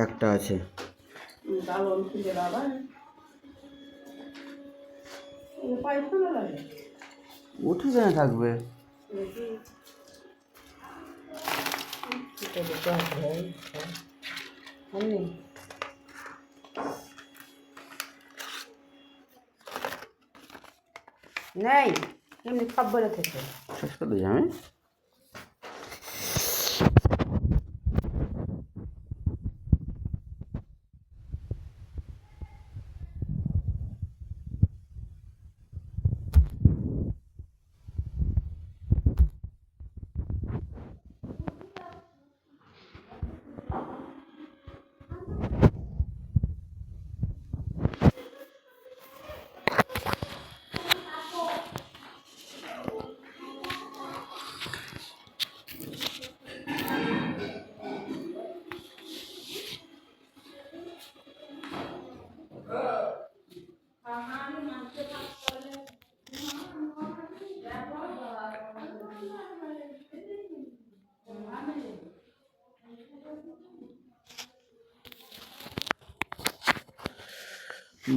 একটা আছে। উঠে কেন থাকবে? নেই এমনি সব বলে থেকে শেষ করে দিই আমি।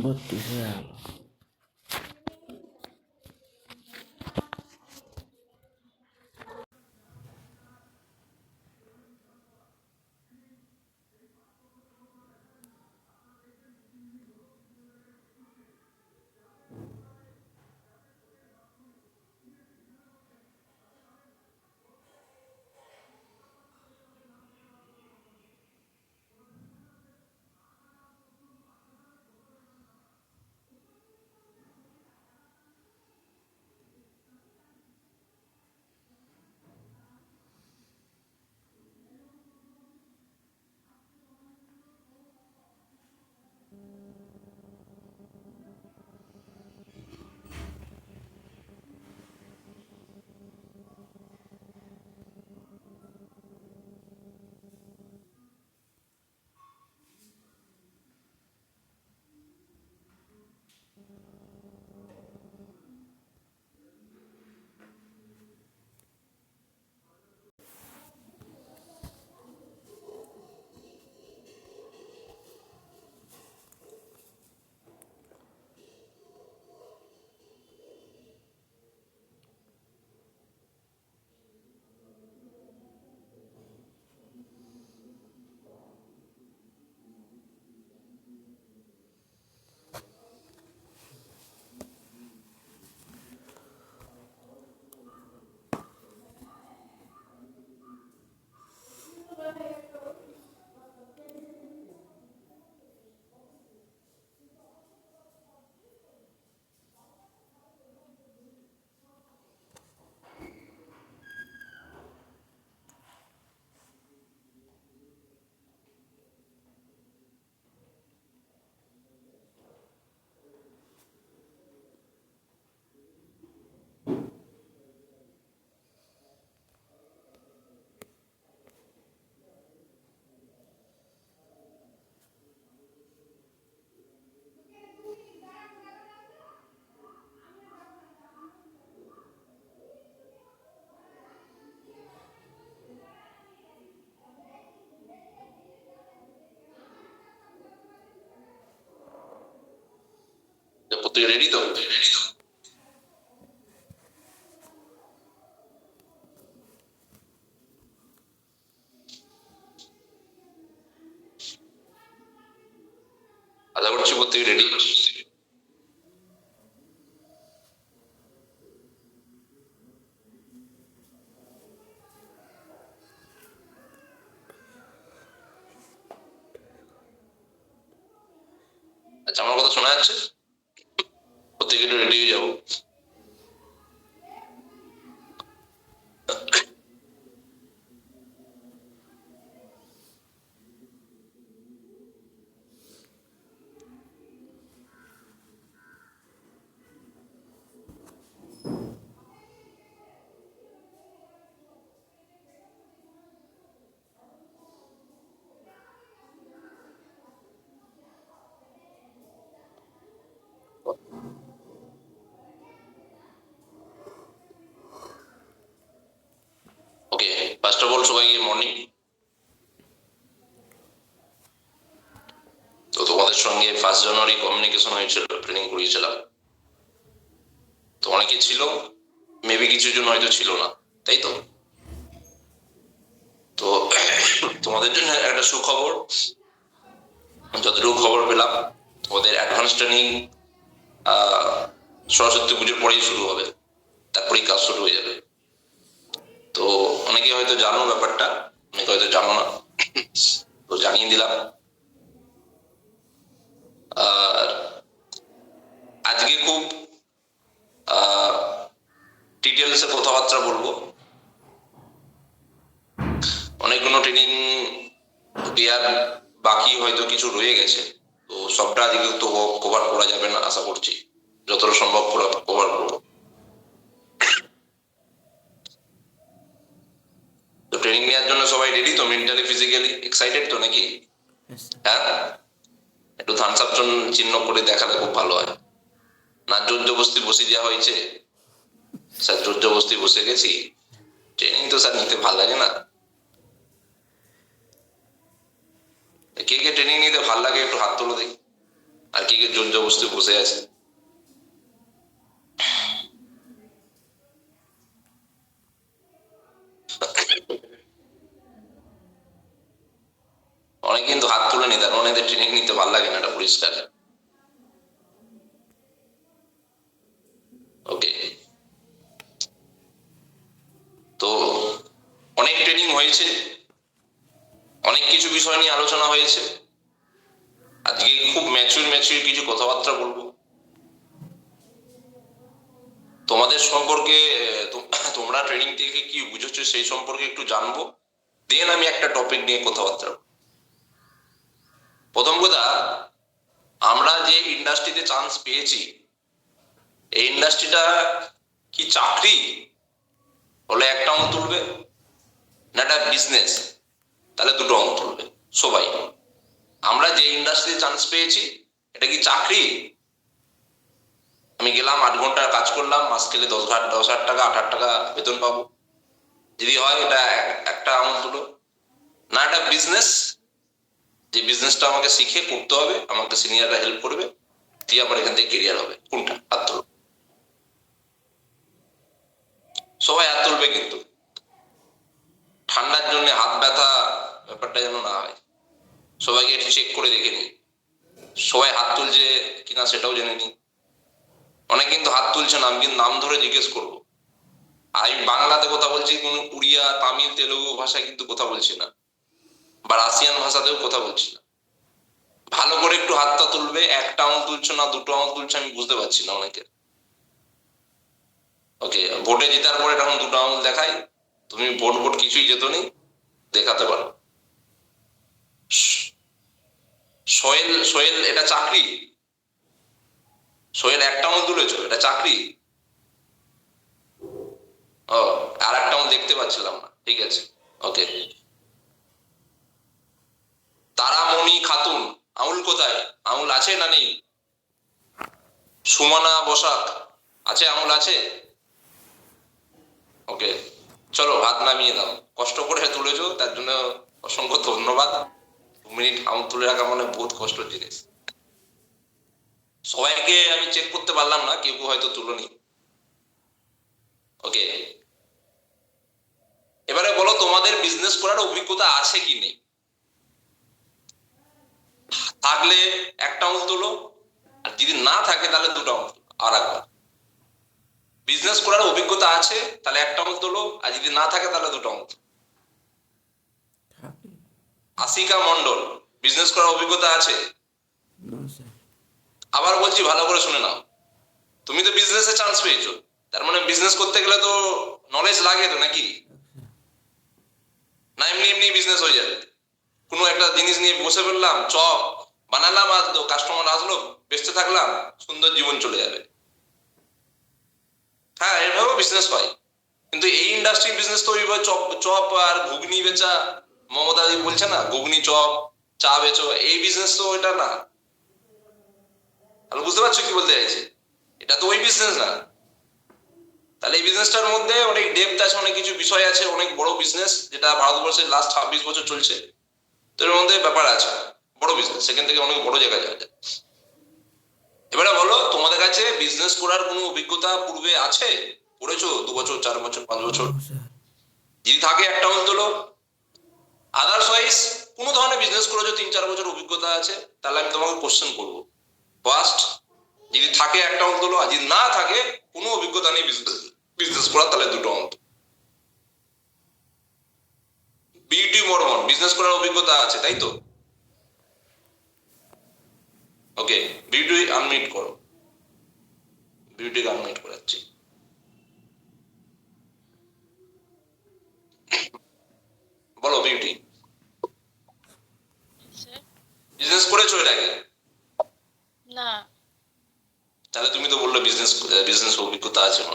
বত্রিশ হয়ে গেল। প্রত্যেকে রেডি তো? আশা করছি প্রত্যেকে রেডি। আচ্ছা, আমার কথা শোনা যাচ্ছে? প্রত্যেকে রেডি হয়ে যাবো। ওকে, ফার্স্ট অফ অল সবাইকে মর্নিং। সঙ্গে 1 জানুয়ারি কমিউনিকেশন হয়েছিল, ট্রেনিং করিয়েছিলাম। তো অনেকে ছিল, মেবি কিছু জন হয়তো ছিল না, তাই তো? তো তোমাদের জন্য একটা সুখবর, যতটুকু খবর পেলাম ওদের অ্যাডভান্স ট্রেনিং সরস্বতী পুজোর পরেই শুরু হবে, তারপরেই কাজ শুরু হয়ে যাবে। তো অনেকে হয়তো জানো ব্যাপারটা, অনেকে হয়তো জানো না, তো জানিয়ে দিলাম। আর আজকে খুব ডিটেলসে কথাবার্তা বলবো। অনেকগুলো ট্রেনিং দেওয়ার বাকি হয়তো কিছু রয়ে গেছে, তো সবটা আজকে তো কভার করা যাবে না, আশা করছি যতটা সম্ভব কভার করবো। তো ট্রেনিং নেওয়ার জন্য সবাই রেডি তো? মেন্টালি ফিজিক্যালি এক্সাইটেড তো নাকি? হ্যাঁ, একটু থামস আপ চিহ্ন করে দেখালে খুব ভালো হয়। না জোর জবস্তি বসে দেওয়া হয়েছে, স্যার জোর জবস্তি বসে গেছি, ট্রেনিং তো স্যার নিতে ভালো লাগে না। কে কে ট্রেনিং নিতে ভালো লাগে একটু হাত তোলো দেখি, আর কে কে জোর জবস্তি বসে আছে? অনেকে কিন্তু হাত তুলে নি, তার মানে ট্রেনিং নিতে ভালো লাগে না, এটা পরিষ্কার। ওকে, তো অনেক ট্রেনিং হয়েছে, অনেক কিছু বিষয় নিয়ে আলোচনা হয়েছে। আজকে খুব ম্যাচিউর কিছু কথাবার্তা বলবো তোমাদের সম্পর্কে, তোমরা ট্রেনিং থেকে কি বুঝেছো সেই সম্পর্কে একটু জানবো, দেন আমি একটা টপিক নিয়ে কথাবার্তা। প্রথম কথা, আমরা যে ইন্ডাস্ট্রিতে চান্স পেয়েছি, এই ইন্ডাস্ট্রিটা কি চাকরি হলে একটা অঙ্ক তুলবে, না এটা বিজনেস তাহলে দুটো অঙ্ক তুলবে সবাই? আমরা যে ইন্ডাস্ট্রিতে চান্স পেয়েছি এটা কি চাকরি? আমি গেলাম 8 ঘন্টার কাজ করলাম, মাস গেলে 10,000 টাকা 8,000 টাকা বেতন পাবো, যদি হয় এটা একটা অঙ্ক তুলো। না এটা বিজনেস, যে বিজনেসটা আমাকে শিখে করতে হবে, আমাকে সিনিয়ররা হেল্প করবে, দিয়ে আমার এখান থেকে কেরিয়ার হবে, কোনটা? হাত তুলো, সবাই হাত তুলবে, কিন্তু ঠান্ডার জন্য হাত ব্যথা ব্যাপারটা যেন না হয়, সবাইকে একটু চেক করে দেখে নি সবাই হাত তুলছে কিনা সেটাও জেনে নি। অনেক কিন্তু হাত তুলছে না, আমি কিন্তু নাম ধরে জিজ্ঞেস করবো। আমি বাংলাতে কথা বলছি, কোন উড়িয়া তামিল তেলুগু ভাষায় কিন্তু কথা বলছি না, বা রাশিয়ান ভাষাতেও কথা বলছি না। ভালো করে একটু হাতটা তুলবে, একটা আঙুল তুলছো না দুটো আঙুল তুলছো আমি বুঝতে পারছি না অনেকের। ওকে, ভোটে জেতার পরে তখন দুটো আঙুল দেখাই, তুমি ভোট কিছুই যেত নি, দেখাতে পারো। সোহেল এটা চাকরি? সোহেল একটা আঙুল তুলেছো, এটা চাকরি? ও, আর একটা আঙুল দেখতে পাচ্ছিলাম না, ঠিক আছে, ওকে। তারামণি খাতুন, আঙুল কোথায়? আঙুল আছে না নেই? সুমনা বসাক আছে, আঙুল আছে? ওকে, চলো হাত নামিয়ে দাও, কষ্ট করে তুলেছো তার জন্য অসংখ্য ধন্যবাদ। 2 মিনিট আঙুল তুলে রাখা মানে বহুত কষ্টের জিনিস। সবাইকে আমি চেক করতে পারলাম না, কেউ হয়তো তুলোনি। ওকে, এবারে বলো তোমাদের বিজনেস করার অভিজ্ঞতা আছে কি নেই? থাকলে একটা আঙুল তুলো, আর যদি না থাকে তাহলে দুটো আঙুল তুলো। আর একবার, বিজনেস করার অভিজ্ঞতা আছে তাহলে একটা আঙুল তোলো, আর যদি না থাকে তাহলে দুটো আঙুল। আশিকা মন্ডল, বিজনেস করার অভিজ্ঞতা আছে? আবার বলছি, ভালো করে শুনে নাও, তুমি তো বিজনেসে চান্স পেয়েছো, তার মানে বিজনেস করতে গেলে তো নলেজ লাগে তো নাকি? না এমনি এমনি বিজনেস হয়ে যাবে? কোনো একটা জিনিস নিয়ে বসে পড়লাম, চপ বানালাম, আর কাস্টমার আসলো, বেঁচতে থাকলাম, সুন্দর জীবন চলে যাবে? হ্যাঁ, এভাবেও বিজনেস হয়, কিন্তু এই ইন্ডাস্ট্রি বিজনেস তো ওইভাবে চপ চপ আর ঘুগনি বেচা, মমতা দি বলছে না ঘুগনি চপ চা বেচো, এই বিজনেস তো ওইটা না। তাহলে বুঝতে পারছো কি বলতে চাইছি? এটা তো ওই বিজনেস না। তাহলে এই বিজনেসটার মধ্যে অনেক ডেপথ আছে, অনেক কিছু বিষয় আছে, অনেক বড় বিজনেস, যেটা ভারতবর্ষের লাস্ট 26 বছর চলছে, তো এর মধ্যে ব্যাপার আছে। বড় বিজনেস, সেখান থেকে অনেক বড় জায়গায় যাওয়া যায়। এবারে বলো, তোমাদের কাছে বিজনেস করার কোনো অভিজ্ঞতা পূর্বে আছে? করেছো 2 বছর, 4 বছর, 5 বছর? যদি থাকে একটা হাত তোলো। আদারওয়াইজ কোনো ধরনের বিজনেস করেছো 3-4 বছর অভিজ্ঞতা আছে, তাহলে আমি তোমাকে কোশ্চেন করবো। ফার্স্ট, যদি থাকে একটা হাত তোলো, আর যদি না থাকে, কোনো অভিজ্ঞতা নেই বিজনেস করার, তাহলে দুটো হাত। বিউটি বর্মন, বিজনেস করার অভিজ্ঞতা আছে তাই তো? ওকে, বিউটি আনমিট করো, বিউটিকে আনমিট করাচ্ছি। বলো বিউটি, স্যার। বিজনেস করেছো এর আগে? না। তাহলে তুমি তো বললে বিজনেস অভিজ্ঞতা আছে না।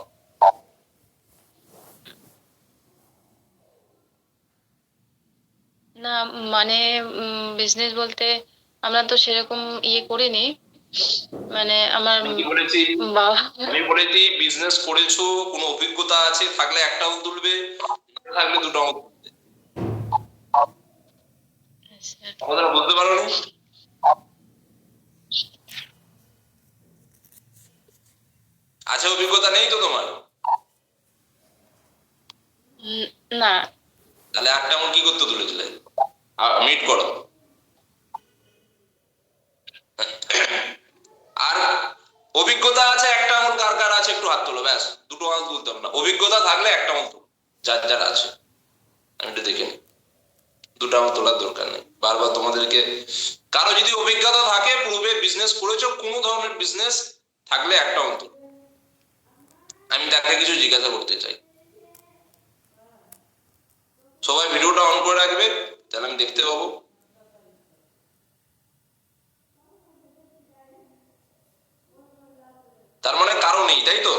না, মানে বিজনেস বলতে আমরা তো সেরকম ইয়ে করিনি, মানে আমার আমি কি বলেছি? বাবা। আমি বলেছি বিজনেস করেছো, কোনো অভিজ্ঞতা আছে, থাকলে একটাও তুলবে, না থাকলে দুটাও তুলবে। স্যার। আমাদের বলতে পারো নি? আছে অভিজ্ঞতা নেই তো তোমার? না। তাহলে একটা আমার কি করতে তুলেছিলে? মিট করো। আর অভিজ্ঞতা আছে একটা আঙুল কার কার আছে একটু হাত তোলো, ব্যাস, দুটো আঙুল তুলতে হবে না। অভিজ্ঞতা থাকলে একটা আঙুল তোলো, যার যার আছে। আমি একটু দেখে নিই, দুটো আঙুল তোলার দরকার নেই বারবার তোমাদেরকে। কারো যদি অভিজ্ঞতা থাকে, পূর্বে বিজনেস করেছো, কোনো ধরনের বিজনেস থাকলে একটা আঙুল তোলো। আমি তাকে কিছু জিজ্ঞাসা করতে চাই। সবাই ভিডিওটা অন করে রাখবে, তাহলে আমি দেখতে পাবো। তার মানে কারো নেই তাই তো?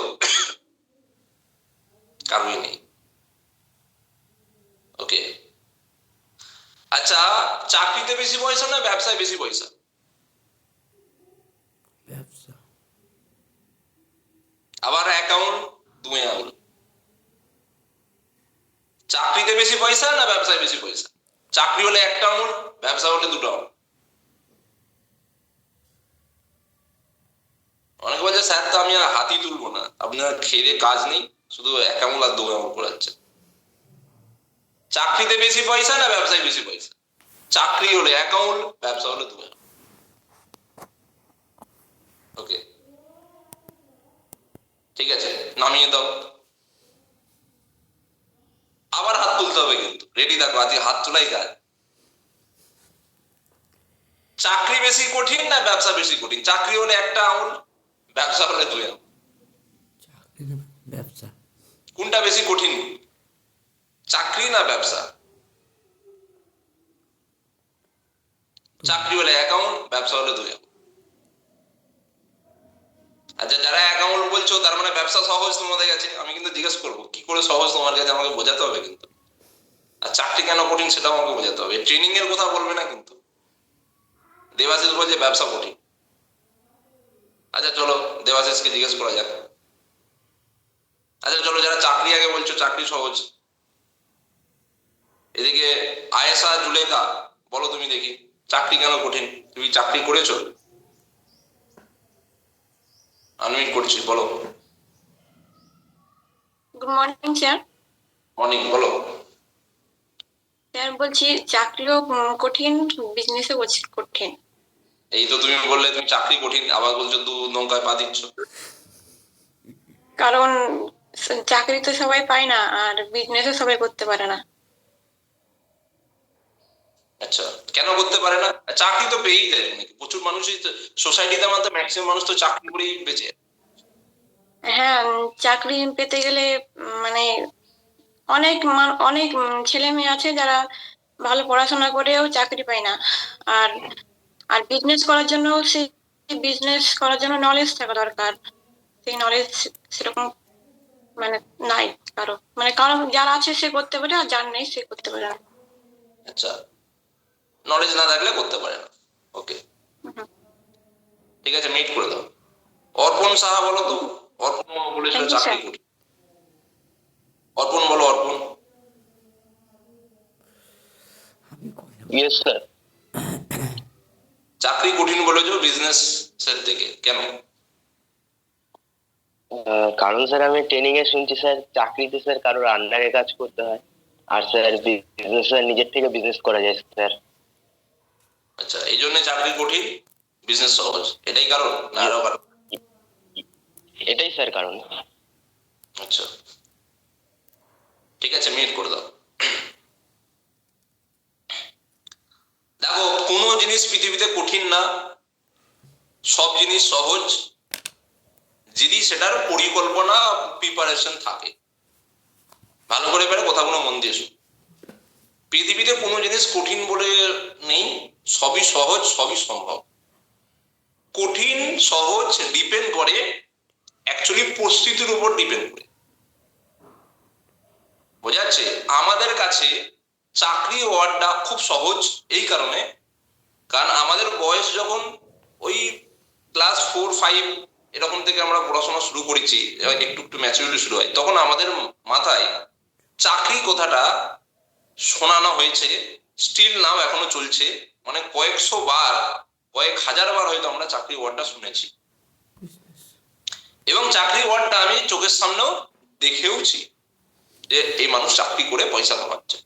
কারোই নেই। ওকে, আচ্ছা, চাকরিতে বেশি পয়সা না ব্যবসায় বেশি পয়সা? ব্যবসা। আবার অ্যাকাউন্ট 2 আঙুল। চাকরিতে বেশি পয়সা না ব্যবসায় বেশি পয়সা? চাকরি হলে একটা আঙুল, ব্যবসা হলে দুটো আঙুল। অনেকে বলছে স্যার তো আমি আর হাতই তুলবো না, আপনার খেয়ে কাজ নেই, শুধু এক আঙুল আর 2 আঙুল করাচ্ছে। চাকরিতে বেশি পয়সা না ব্যবসায় বেশি পয়সা? চাকরি হলে এক আঙুল, ব্যবসা হলে 2 আঙুল। ওকে, ঠিক আছে, নামিয়ে দাও। আবার হাত তুলতে হবে কিন্তু, রেডি থাকো, আজকে হাত তোলাই কাজ। চাকরি বেশি কঠিন না ব্যবসা বেশি কঠিন? চাকরি হলে একটা আঙুল, ব্যবসা হলে 2 আঙুল। চাকরি না ব্যবসা? কোনটা বেশি কঠিন, চাকরি না ব্যবসা? চাকরি হলে এক আঙুল, ব্যবসা হলে 2 আঙুল। আচ্ছা, যারা এক আঙুল বলছো, তার মানে ব্যবসা সহজ তোমাদের কাছে। আমি কিন্তু জিজ্ঞেস করবো কি করে সহজ তোমার কাছে, আমাকে বোঝাতে হবে কিন্তু। আর চাকরি কেন কঠিন সেটাও আমাকে বোঝাতে হবে। ট্রেনিং এর কথা বলবে না কিন্তু। দেবাশিস বলছে ব্যবসা কঠিন। আচ্ছা চলো, দেবাশিসকে জিজ্ঞেস করা যাক। আচ্ছা চলো, যারা চাকরি আগে বলছো চাকরি সহজ, এদিকে আয়েশা জুলেখা, বলো তুমি দেখি চাকরি কেন কঠিন? তুমি চাকরি করেছো? আনমিট করছি, বলো। Good morning sir. মর্নিং, বলো। স্যার বলছি চাকরিও কঠিন, বিজনেসও কঠিন। এই তো তুমি বললে তুমি চাকরি কঠিন, আবার বলছো 2 নৌকায় পা দিচ্ছ। কারণ চাকরি তো সবাই পায় না, আর বিজনেসও সবাই করতে পারে না। আচ্ছা, কেন করতে পারে না? চাকরি তো পেয়েই যায় নাকি, প্রচুর মানুষই সোসাইটিতে, আমার তো ম্যাক্সিমাম মানুষ তো চাকরি করেই বেঁচে। হ্যাঁ, চাকরি পেতে গেলে মানে অনেক ছেলে মেয়ে আছে যারা ভালো পড়াশোনা করেও চাকরি পায় না। আর আর বিজনেস করার জন্য নলেজ থাকা দরকার। সেই নলেজ সেরকম মানে নাই কারো, মানে কারো যার আছে সে করতে পারে, আর যার নেই সে করতে পারে না। আচ্ছা, নলেজ না থাকলে করতে পারে না। ওকে, হুম। ঠিক আছে, মিট করে দাও। অর্পণ সাহা, বলো তো। অর্পণ বলেছিল থ্যাংক ইউ চাকরি স্যার। করি। অর্পণ বলো, অর্পণ। আমি কই না। Yes, sir. চাকরি কঠিন বলেছো বিজনেস এর থেকে, কেন? কারণ স্যার আমি ট্রেনিং এ শুনছি স্যার চাকরিতে স্যার কারোর আন্ডারে কাজ করতে হয়, আর স্যার বিজনেস স্যার নিজের থেকে বিজনেস করা যায় স্যার। আচ্ছা, এই জন্য চাকরি কঠিন, বিজনেস সহজ, এটাই কারণ না আরো কারণ? এটাই স্যার কারণ। আচ্ছা ঠিক আছে, মিট করে দাও। দেখো, কোনো জিনিস পৃথিবীতে কঠিন না, সব জিনিস সহজ যদি সেটার পরিকল্পনা প্রিপারেশন থাকে। ভালো করে পারে কথাগুলো মন দিয়ে শুনো। পৃথিবীতে কোনো জিনিস কঠিন বলে নেই, সবই সহজ, সবই সম্ভব। কঠিন সহজ ডিপেন্ড করে অ্যাকচুয়ালি পরিস্থিতির উপর ডিপেন্ড করে। বোঝা যাচ্ছে? আমাদের কাছে চাকরি ওয়ার্ডটা খুব সহজ এই কারণে, কারণ আমাদের বয়স যখন ওই ক্লাস 4-5 এরকম থেকে আমরা পড়াশোনা শুরু করেছি, একটু একটু ম্যাচুরিটি শুরু হয়, তখন আমাদের মাথায় চাকরি কথাটা শোনানো হয়েছে, স্টিল নাও এখনো চলছে, মানে কয়েকশো বার, কয়েক হাজার বার হয়তো আমরা চাকরি ওয়ার্ডটা শুনেছি, এবং চাকরি ওয়ার্ডটা আমি চোখের সামনেও দেখেওছি যে এই মানুষ চাকরি করে পয়সা কামাচ্ছে।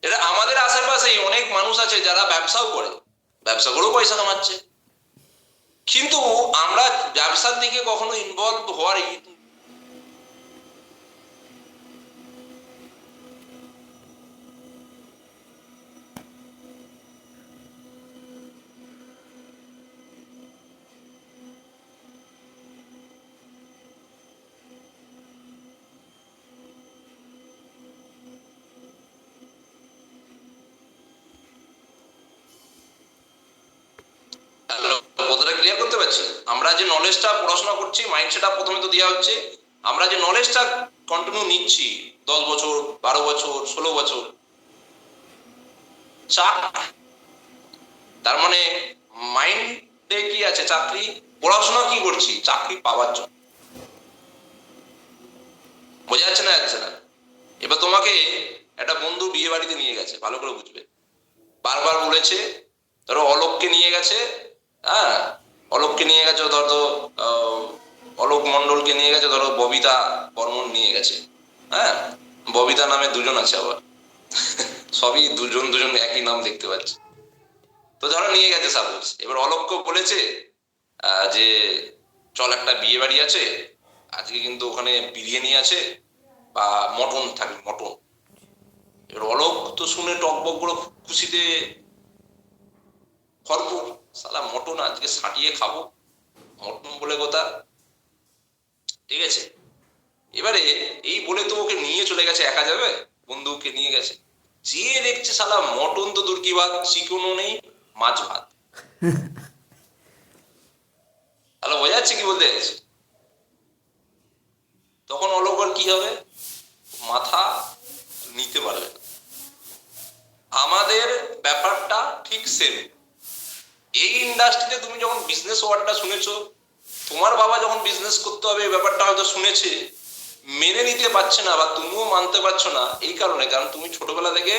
এটা আমাদের আশেপাশেই অনেক মানুষ আছে যারা ব্যবসাও করে, ব্যবসা করেও পয়সা কামাচ্ছে, কিন্তু আমরা ব্যবসার দিকে কখনো ইনভলভ হওয়ার কতটা ক্লিয়ার করতে পারছি? আমরা যে নলেজটা পড়াশোনা করছি, মাইন্ড সেট আপ প্রথমে তো দেওয়া হচ্ছে, আমরা যে নলেজটা কন্টিনিউ নিচ্ছি 10 বছর, 12 বছর, 16 বছর, তার মানে মাইন্ডে কি আছে? চাকরি। পড়াশোনা কি করছি? চাকরি পাওয়ার জন্য। বোঝা যাচ্ছে না? যাচ্ছে না? এবার তোমাকে একটা বন্ধু বিয়ে বাড়িতে নিয়ে গেছে, ভালো করে বুঝবে, বারবার বলেছে, ধরো অলোককে নিয়ে গেছে, হ্যাঁ, অলোককে নিয়ে গেছে, ধরো অলোক মন্ডলকে নিয়ে গেছে, ধরো ববিতা বর্মন নিয়ে গেছে, হ্যাঁ, ববিতা নামে দুজন আছে আবার, সবই দুজন দুজন একই নাম দেখতে পাচ্ছি। তো ধরো নিয়ে গেছে সাপোজ, এবার অলোককে বলেছে যে চল একটা বিয়ে বাড়ি আছে আজকে, কিন্তু ওখানে বিরিয়ানি আছে বা মটন থাকবে, মটন। এবার অলোক তো শুনে টকবক করে খুশিতে ভরপুর, সালা মটন আজকে সাটিয়ে খাবো, মটন বলে কথা, ঠিক আছে। এবারে এই বলে তো ওকে নিয়ে চলে গেছে, একা যাবে, বন্ধুকে নিয়ে গেছে, যে দেখছে সালা মটন তো দূর কি ভাত, চিকেনও নেই, মাছ ভাত। তাহলে বোঝা যাচ্ছে কি বলতে যাচ্ছে? তখন অলোকের কি হবে? মাথা নিতে পারবে না। আমাদের ব্যাপারটা ঠিক সেম। এই ইন্ডাস্ট্রিতে তুমি যখন বিজনেস ওয়ার্ডটা শুনেছো, তোমার বাবা যখন বিজনেস করতে হবে এই ব্যাপারটা হয়তো শুনেছে, মেনে নিতে পারছে না, বা তুমিও মানতে পারছো না এই কারণে, কারণ তুমি ছোটবেলা থেকে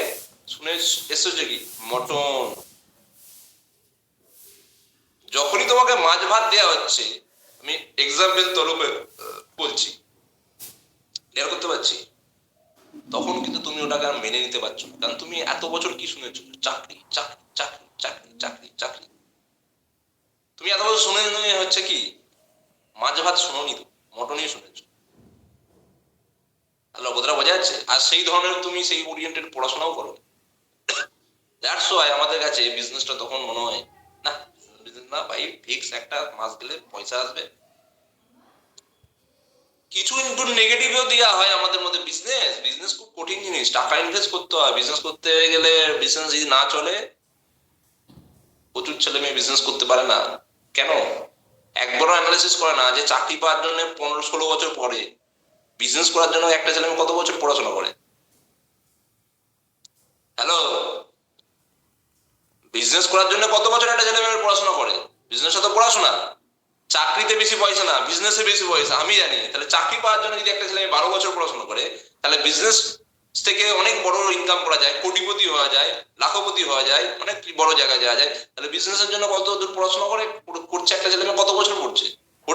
শুনে এসেছো কি মটন। যখনই তোমাকে মাছ ভাত দেওয়া হচ্ছে, আমি এক্সাম্পল তরফে বলছি, ক্লিয়ার করতে পারছি, তখন কিন্তু তুমি ওটাকে আর মেনে নিতে পারছো না, কারণ তুমি এত বছর কি শুনেছো? চাকরি চাকরি চাকরি চাকরি চাকরি চাকরি। তুমি এত বছর শুনে হচ্ছে কি মাছ ভাত শুনোনি, তো মটনই শুনেছো। তাহলে কথাটা বোঝা যাচ্ছে? আর সেই ধরনের তুমি সেই ওরিয়েন্টেড পড়াশোনাও করো, দ্যাটস ওয়াই আমাদের কাছে বিজনেসটা তখন মনে হয় না, বিজনেস না ভাই, ফিক্স একটা মাস গেলে পয়সা আসবে। কিছু কিন্তু নেগেটিভও দেওয়া হয় আমাদের মধ্যে। বিজনেস বিজনেস খুব কঠিন জিনিস, টাকা ইনভেস্ট করতে হয়। বিজনেস করতে গেলে, বিজনেস যদি না চলে, প্রচুর ছেলে মেয়ে বিজনেস করতে পারে না। কেন? একবারও অ্যানালাইসিস করে না যে চাকরি পাওয়ার জন্য 15-16 বছর পরে বিজনেস করার জন্য একটা ছেলে মেয়ে কত বছর পড়াশোনা করে। হ্যালো, বিজনেস করার জন্য কত বছর একটা ছেলে মেয়ে পড়াশোনা করে? বিজনেসটা তো পড়াশোনা, চাকরিতে বেশি পয়সা না, বিজনেসে বেশি পয়সা, আমি জানি। তাহলে চাকরি পাওয়ার জন্য যদি একটা ছেলে 12 বছর পড়াশোনা করে, তাহলে বিজনেস থেকে অনেক বড় ইনকাম করা যায়, কোটিপতি হওয়া যায়, লাখপতি হওয়া যায়, অনেক বড় জায়গায় যাওয়া যায়। তাহলে বিজনেসের জন্য কত দূর পড়াশোনা করছে একটা ছেলে মেয়ে, কত বছর পড়ছে নো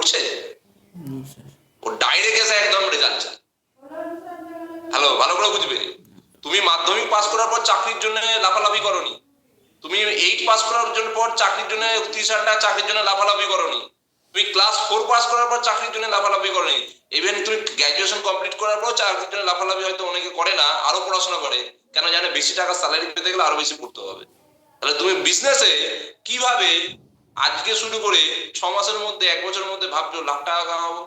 স্যার। ও ডাইরেক্ট এসে একদম রেজাল্ট চায়। হ্যালো, ভালো করে বুঝবে, তুমি মাধ্যমিক পাস করার পর চাকরির জন্য লাফালাফি করনি, তুমি 8 পাস করার জন্য পর চাকরির জন্য 30,000 টাকা চাকরির জন্য লাফালাফি করনি, তুমি ক্লাস 4 পাস করার পর চাকরির জন্য লাফালাফি করনি, ইভেন তুমি গ্র্যাজুয়েশন কমপ্লিট করার পর চাকরির জন্য লাফালাফি হয়তো অনেকে করে না, আরো পড়াশোনা করে, কেন জানে বেশি টাকা স্যালারি পেতে গেলে আরো বেশি পড়তে হবে। তাহলে তুমি বিজনেসে কিভাবে আজকে শুরু করে 6 মাসের মধ্যে 1 বছরের মধ্যে ভাবছো লাখ টাকা কামাবো,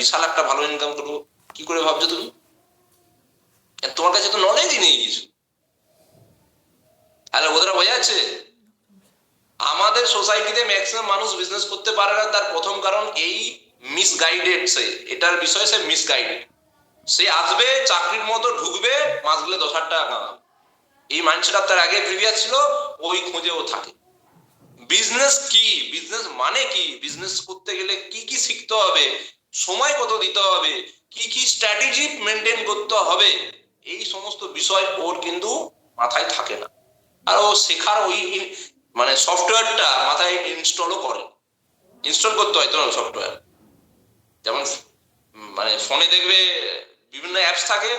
বিশাল একটা ভালো ইনকাম করবো, কি করে ভাবছো তুমি? তোমার কাছে তো নলেজই নেই কিছু। তাহলে ওদের বোঝা যাচ্ছে আমাদের সোসাইটিতে ম্যাক্সিমাম মানুষ বিজনেস করতে পারে না, তার প্রথম কারণ এই মিসগাইডেড, সে এটার বিষয়ে সে মিসগাইডেড। সে আসবে চাকরির মতো ঢুকবে, মাস গেলে 10,000 টাকা কামাবে, এই মাইন্ডসেট তার আগে প্রিভিয়াস ছিল, ওই খুঁজে ও থাকে। বিজনেস কি, বিজনেস মানে কি, বিজনেস করতে গেলে কি কি শিখতে হবে, সময় কত দিতে হবে, কি কি স্ট্র্যাটেজি মেনটেন করতে হবে, এই সমস্ত বিষয় ওর কিন্তু মাথায় থাকে না। আর ও শেখার ওই মানে সফটওয়্যারটা মাথায় ইনস্টলও করে, ইনস্টল করতে হয় তো সফটওয়্যার, যেমন মানে ফোনে দেখবে বিভিন্ন অ্যাপস থাকে,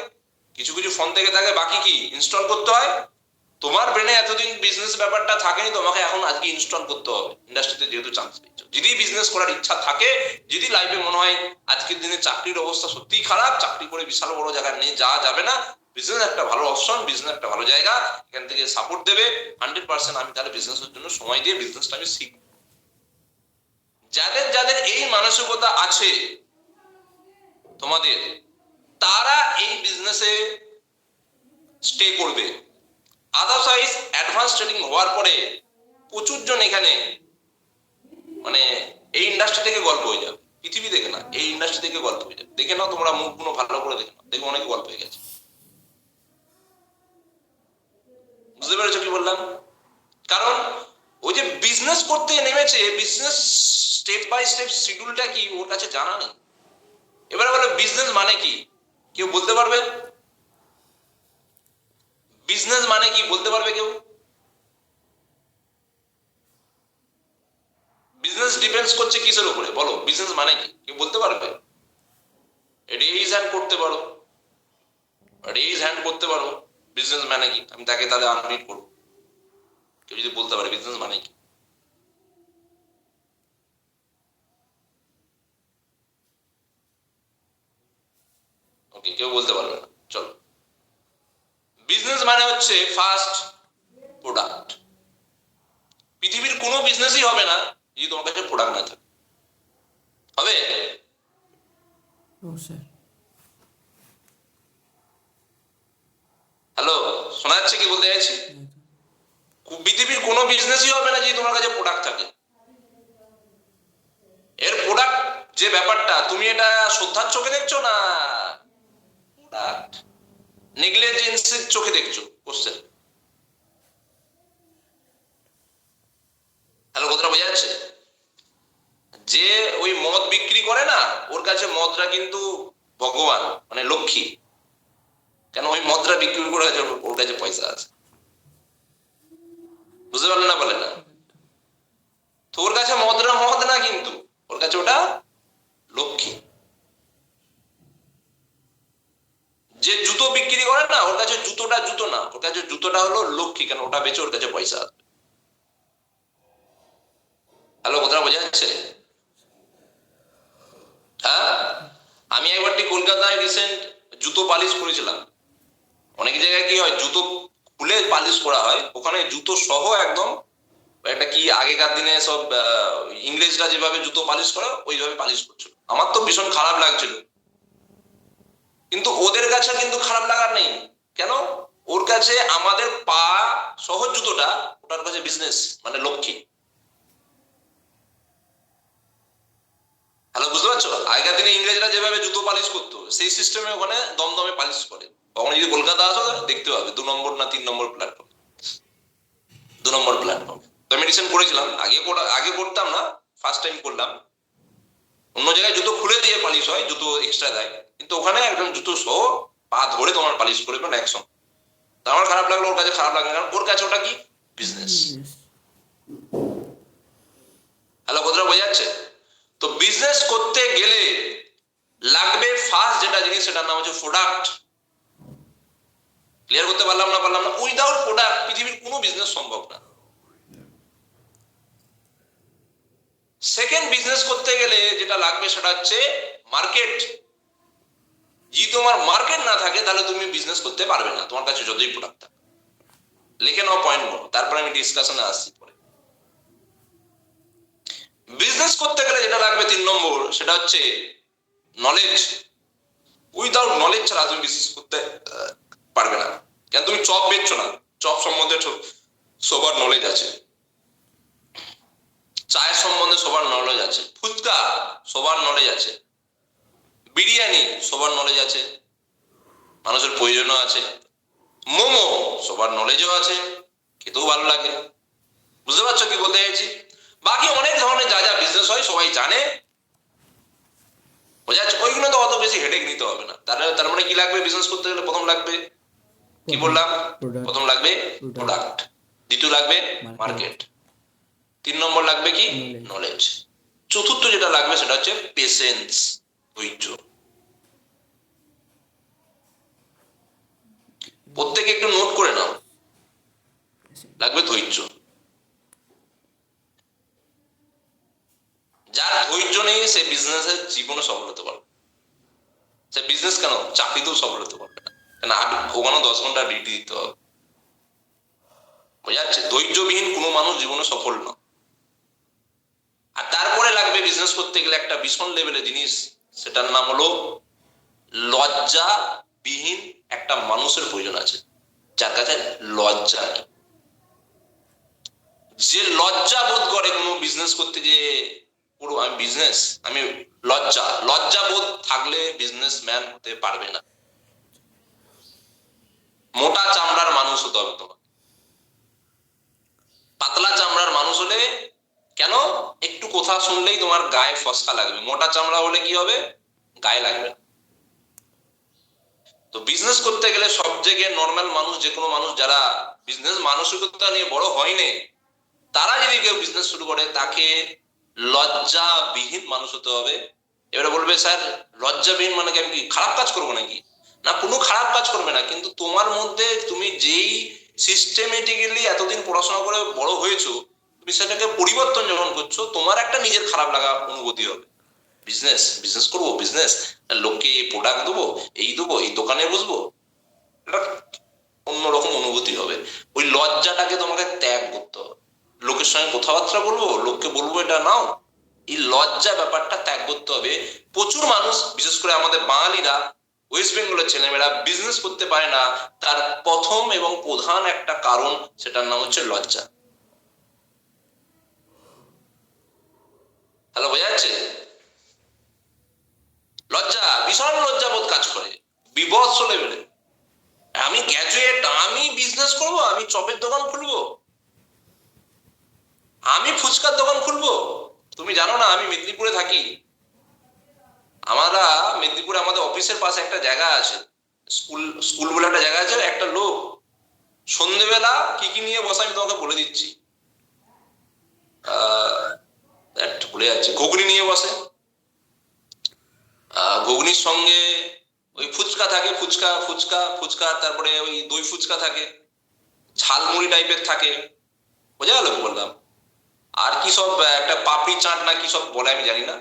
কিছু কিছু ফোন থেকে থাকে, বাকি কি ইনস্টল করতে হয়। তোমার ব্রেনে এতদিন বিজনেস ব্যাপারটা থাকেনি, তোমাকে এখন আজকে ইনস্টল করতে হবে, ইন্ডাস্ট্রিতে যেহেতু চান্স পেয়েছো। যদি বিজনেস করার ইচ্ছা থাকে, যদি লাইফে মনে হয় আজকের দিনে চাকরির অবস্থা সত্যিই খারাপ, চাকরি করে বিশাল বড় জায়গায় নিয়ে যাওয়া যাবে না, বিজনেস একটা ভালো অপশন, বিজনেস একটা ভালো জায়গা, এখান থেকে সাপোর্ট দেবে 100%, আমি তাহলে বিজনেসের জন্য সময় দিয়ে বিজনেসটা আমি শিখব। যাদের যাদের এই মানসিকতা আছে তোমাদের, তারা এই বিজনেসে স্টে করবে। আদারওয়াইজ অ্যাডভান্স ট্রেনিং হওয়ার পরে প্রচুর জন এখানে মানে এই ইন্ডাস্ট্রি থেকে গল্প হয়ে যাবে, পৃথিবী থেকে না, এই ইন্ডাস্ট্রি থেকে গল্প হয়ে যাবে। দেখে নাও তোমরা মুখগুলো ভালো করে দেখে নাও, দেখো অনেকে গল্প হয়ে গেছে। বুঝতে পেরেছো কি বললাম? কারণ ওই যে বিজনেস করতে নেমেছে, বিজনেস স্টেপ বাই স্টেপ শিডিউলটা কি ওর কাছে জানা নেই। এবারে বলো বিজনেস মানে কি, কেউ বলতে পারবে? বিজনেস মানে কি বলতে পারবে কেউ? বিজনেস ডিপেন্ডস করছে কিসের উপরে বলো? বিজনেস মানে কি কেউ বলতে পারবে? রেইজ হ্যান্ড করতে পারো, রেইজ হ্যান্ড করতে পারো। বিজনেস মানে কি, আমি তাকে তাহলে আনমিট করবো, কেউ যদি বলতে পারে বিজনেস মানে কি। ওকে, কেউ বলতে পারবে না, চলো। বিজনেস মানে হচ্ছে ফার্স্ট প্রোডাক্ট। পৃথিবীর কোনো বিজনেসই হবে না যদি তোমার কাছে প্রোডাক্ট না থাকে। হবে? No sir. হ্যালো, শোনা যাচ্ছে কি বলতে চাইছি? পৃথিবীর কোনো বিজনেসই হবে না যদি তোমার কাছে প্রোডাক্ট থাকে। এর প্রোডাক্ট যে ব্যাপারটা, তুমি এটা শ্রদ্ধার চোখে দেখছো না প্রোডাক্ট নেগলিজেন্সের চোখে দেখছো? কোশ্চেন। হ্যালো, কথাটা বোঝা যাচ্ছে? যে ওই মদ বিক্রি করে না, ওর কাছে মদটা কিন্তু ভগবান, মানে লক্ষ্মী। কেন? ওই মদটা বিক্রি করে ওর কাছে পয়সা আছে। বুঝতে পারলে না? বলে না তো ওর কাছে মদরা মদ না, কিন্তু ওর কাছে ওটা লক্ষ্মী। যে জুতো বিক্রি করে না, ওর কাছে জুতোটা জুতো না, ওর কাছে জুতোটা হলো লক্ষ্মী, কেন ওটা বেচে ওর কাছে পয়সা আসবে। হ্যালো, কথাটা বোঝা যাচ্ছে? হ্যাঁ, আমি একবারটি কলকাতায় রিসেন্ট জুতো পালিশ করেছিলাম। অনেক জায়গায় কি হয়, জুতো খুলে পালিশ করা হয়, ওখানে জুতো সহ একদম একটা কি আগেকার দিনে সব ইংরেজরা যেভাবে জুতো পালিশ করে ওইভাবে পালিশ করছিল। আমার তো ভীষণ খারাপ লাগছিল, কিন্তু ওদের কাছে কিন্তু খারাপ লাগার নেই। কেন? ওর কাছে আমাদের পা সহজ জুতোটা, ওটার কাছে বিজনেস মানে লক্ষ্মী। হ্যালো, বুঝতে পারছো? আগেকার দিনে ইংরেজরা যেভাবে জুতো পালিশ করতো, সেই সিস্টেমে ওখানে দমদমে পালিশ করে। কখনো যদি কলকাতা আসো দেখতে পাবে 2 নম্বর না 3 নম্বর প্ল্যাটফর্ম, 2 নম্বর প্ল্যাটফর্ম। তো আমি রিসেন্ট করেছিলাম, আগে করতাম না, ফার্স্ট টাইম করলাম। অন্য জায়গায় জুতো খুলে দিয়ে পালিশ হয়, জুতো এক্সট্রা দেয়, কিন্তু ওখানে একদম জুতো সহ পা ধরে তোমার পালিশ করে দেবেন একসঙ্গে। তা আমার খারাপ লাগলো, ওর কাছে খারাপ লাগবে, কারণ ওর কাছে ওটা কি বিজনেস। হ্যালো, কথাটা বোঝা যাচ্ছে? তো বিজনেস করতে গেলে লাগবে ফার্স্ট যেটা জিনিস, সেটার নাম হচ্ছে প্রোডাক্ট। ক্লিয়ার করতে পারলাম না? উইদাউট প্রোডাক্ট পৃথিবীর কোনো বিজনেস সম্ভব না। সেকেন্ড, বিজনেস করতে গেলে যেটা লাগবে সেটা হচ্ছে মার্কেট। যদি তোমার মার্কেট না থাকে তাহলে তুমি বিজনেস করতে পারবে না, তোমার কাছে যতই প্রোডাক্ট থাকে। লিখে নাও পয়েন্ট গুলো, তারপরে আমি ডিসকাশনে আসছি পরে। বিজনেস করতে গেলে যেটা লাগবে 3 নম্বর, সেটা হচ্ছে নলেজ। উইদাউট নলেজ ছাড়া তুমি বিজনেস করতে পারবে না। কেন? তুমি চপ বেচছো না, চপ সম্বন্ধে সবার নলেজ আছে, চায়ের সম্বন্ধে সবার নলেজ আছে, ফুচকা সবার নলেজ আছে, বিরিয়ানি সবার নলেজ আছে, মানুষের প্রয়োজনও আছে, মোমো সবার নলেজও আছে, খেতেও ভালো লাগে। বুঝতে পারছো কি বলতে চাইছি? বাকি অনেক ধরনের যা যা বিজনেস হয় সবাই জানে, বোঝা যাচ্ছে? ওইগুলো তো অত বেশি হেডেক নিতে হবে না। তার মানে কি লাগবে বিজনেস করতে গেলে? প্রথম লাগবে কি বললাম? প্রথম লাগবে প্রোডাক্ট, দ্বিতীয় লাগবে মার্কেট, 3 নম্বর লাগবে কি নলেজ, চতুর্থ যেটা লাগবে সেটা হচ্ছে পেশেন্স, ধৈর্য। প্রত্যেকে একটু নোট করে নাও, লাগবে ধৈর্য। যার ধৈর্য নেই সে বিজনেসের জীবনে সফল হতে পারবে। সে বিজনেস কেন, চাকরিতেও সফল হতে পারবে না, কেন? ওখানে 10 ঘন্টা ডিউটি দিতে হবে। বোঝা যাচ্ছে? ধৈর্যবিহীন কোনো মানুষ জীবনে সফল না। আর তারপরে লাগবে বিজনেস করতে গেলে একটা ভীষণ লেভেলের জিনিস, সেটার নাম হলো লজ্জাবিহীন একটা মানুষের প্রয়োজন আছে, যার কাছে লজ্জা নেই। যে লজ্জা বোধ করে কোনো বিজনেস করতে, যে পুরো আমি লজ্জা বোধ থাকলে বিজনেসম্যান হতে পারবে না। মোটা চামড়ার মানুষ হতে হবে তোমার। পাতলা চামড়ার মানুষ হলে কেন, একটু কথা শুনলেই তোমার গায়ে ফসকা লাগবে। মোটা চামড়া হলে কি হবে, গায়ে লাগবে। তো বিজনেস করতে গেলে সব জায়গায় নর্মাল মানুষ, যে কোনো মানুষ যারা বিজনেস মানসিকতা নিয়ে বড় হয়নি, তারা যদি কেউ বিজনেস শুরু করে তাকে লজ্জাবিহীন মানুষ হতে হবে। এবারে বলবে স্যার লজ্জাবিহীন মানে কি, আমি কি খারাপ কাজ করবো নাকি? না, কোনো খারাপ কাজ করবে না, কিন্তু তোমার মধ্যে তুমি যেই সিস্টেমেটিক্যালি এতদিন পড়াশোনা করে বড় হয়েছো, তুমি সেটাকে পরিবর্তন যখন করছো, তোমার একটা নিজের খারাপ লাগা অনুভূতি হবে। বিজনেস করবো, বিজনেস লোককে প্রোডাক্ট দেবো, এই দোকানে বসবো, এটা অন্যরকম অনুভূতি হবে। ওই লজ্জাটাকে তোমাকে ত্যাগ করতে হবে। লোকের সঙ্গে কথাবার্তা বলবো, লোককে বলবো এটা নাও, এই লজ্জা ব্যাপারটা ত্যাগ করতে হবে। প্রচুর মানুষ, বিশেষ করে আমাদের বাঙালিরা, ওয়েস্ট বেঙ্গলের ছেলেমেয়েরা বিজনেস করতে পারে না। তার প্রথম এবং প্রধান একটা কারণ, সেটার নাম হচ্ছে লজ্জা। হ্যালো, বোঝা যাচ্ছে? লজ্জা, ভীষণ লজ্জাবোধ কাজ করে, বিভৎস লেভেলে। আমি গ্র্যাজুয়েট, আমি বিজনেস করব, আমি চপের দোকান খুলবো, আমি ফুচকার দোকান খুলবো। তুমি জানো না, আমি মেদিনীপুরে থাকি। মেদিনীপুরে আমাদের অফিসের পাশে একটা জায়গা আছে, স্কুল বলে একটা জায়গা আছে। একটা লোক সন্ধ্যেবেলা কি নিয়ে বসে আমি তোমাকে বলে দিচ্ছি, ভুলে যাচ্ছি, ঘুগনি নিয়ে বসে। ঘুগনির সঙ্গে ওই ফুচকা থাকে, ফুচকা, তারপরে ওই দই ফুচকা থাকে, ঝালমুড়ি টাইপের থাকে, বোঝা গেল বললাম। আর কি সব একটা পাপড়ি চাট না কি সব বলে আমি জানি না,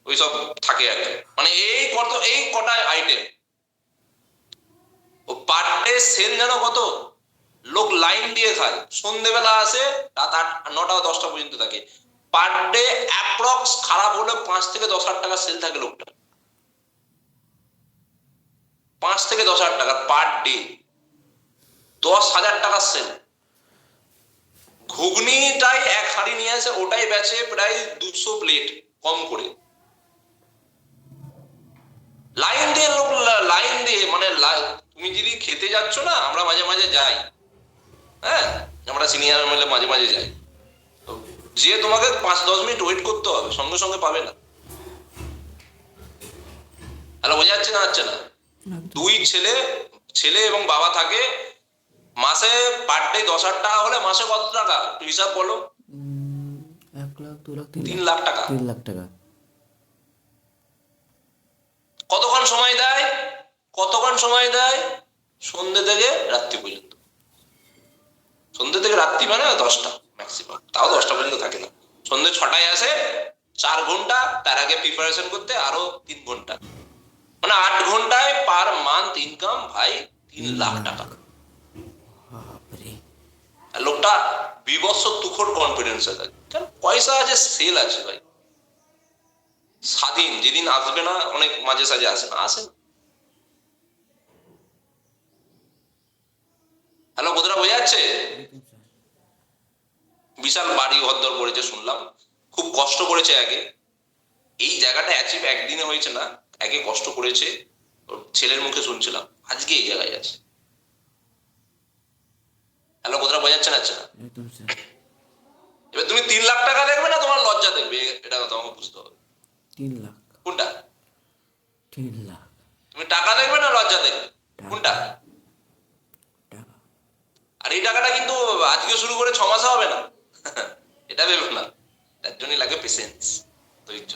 ওই সব থাকে আর কি। মানে এই কটা আইটেম ও পার ডে সেল জানো কত? লোক লাইন দিয়ে খায়, সন্ধ্যেবেলা আসে, রাত 9টা-10টা পর্যন্ত থাকে। পার ডে অ্যাপ্রক্স খারাপ হলে 5 থেকে 10 হাজার টাকা সেল থাকে লোকটা। 5 থেকে 10 হাজার টাকা পার ডে, 10,000 টাকা সেল। ঘুগনিটাই এক হাঁড়ি নিয়ে আসে, ওটাই বেচে প্রায় 200 প্লেট কম করে। লাইন দিয়ে লোক, লাইন দিয়ে, মানে তুমি যদি খেতে যাচ্ছ না, আমরা মাঝে মাঝে যাই, হ্যাঁ, আমরা সিনিয়র মিলে মাঝে মাঝে যাই, যে তোমাকে 5-10 মিনিট ওয়েট করতে হবে, সঙ্গে সঙ্গে পাবে না। হ্যালো, বোঝা যাচ্ছে না? দুই ছেলে, ছেলে এবং বাবা থাকে, মাসে পার ডে 10,000 টাকা হলে মাসে কত টাকা একটু হিসাব বলো? 1 লাখ 2 লাখ 3 লাখ টাকা। 3 লাখ টাকা। কতক্ষণ সময় দেয়? কতক্ষণ সময় দেয়? সন্ধ্যে থেকে রাত্রি পর্যন্ত। সন্ধ্যে থেকে রাত্রি মানে 10টা ম্যাক্সিমাম, তাও 10টা পর্যন্ত থাকে না। সন্ধ্যে 6টায় আসে, 4 ঘন্টা, তার আগে প্রিপারেশন করতে আরো 3 ঘন্টা, মানে 8 ঘন্টায় পার মান্থ ইনকাম ভাই 3 লাখ টাকা। বাপরে। আর লোকটা বিবস্ত্র তুখোর কনফিডেন্সে থাকে, কারণ পয়সা আছে, সেল আছে ভাই। স্বাধীন, যেদিন আসবে না, অনেক মাঝে সাঝে আসে না, আসে না। হ্যালো, কোথাটা বোঝা যাচ্ছে? একদম স্যার। বিশাল বাড়ি ঘরদর করেছে শুনলাম, খুব কষ্ট করেছে আগে। এই জায়গাটা অ্যাচিভ একদিনে হয়েছে না, আগে কষ্ট করেছে। ওর ছেলের মুখে শুনছিলাম, আজকে এই জায়গায় আছে। হ্যালো, কোথাটা বোঝা যাচ্ছে না? একদম স্যার। এবার তুমি 3 লাখ টাকা দেখবে না তোমার লজ্জা দেখবে, এটা তোমাকে বুঝতে হবে। 3 লাখ। কোনটা? 3 লাখ তুমি টাকা দেখবে না লজ্জা দেখবে? কোনটা? টাকা। আর এই টাকাটা কিন্তু আজকে শুরু করে 6 মাসে হবে না, এটা ভেবে না। তার জন্যই লাগে পেশেন্স, ধৈর্য।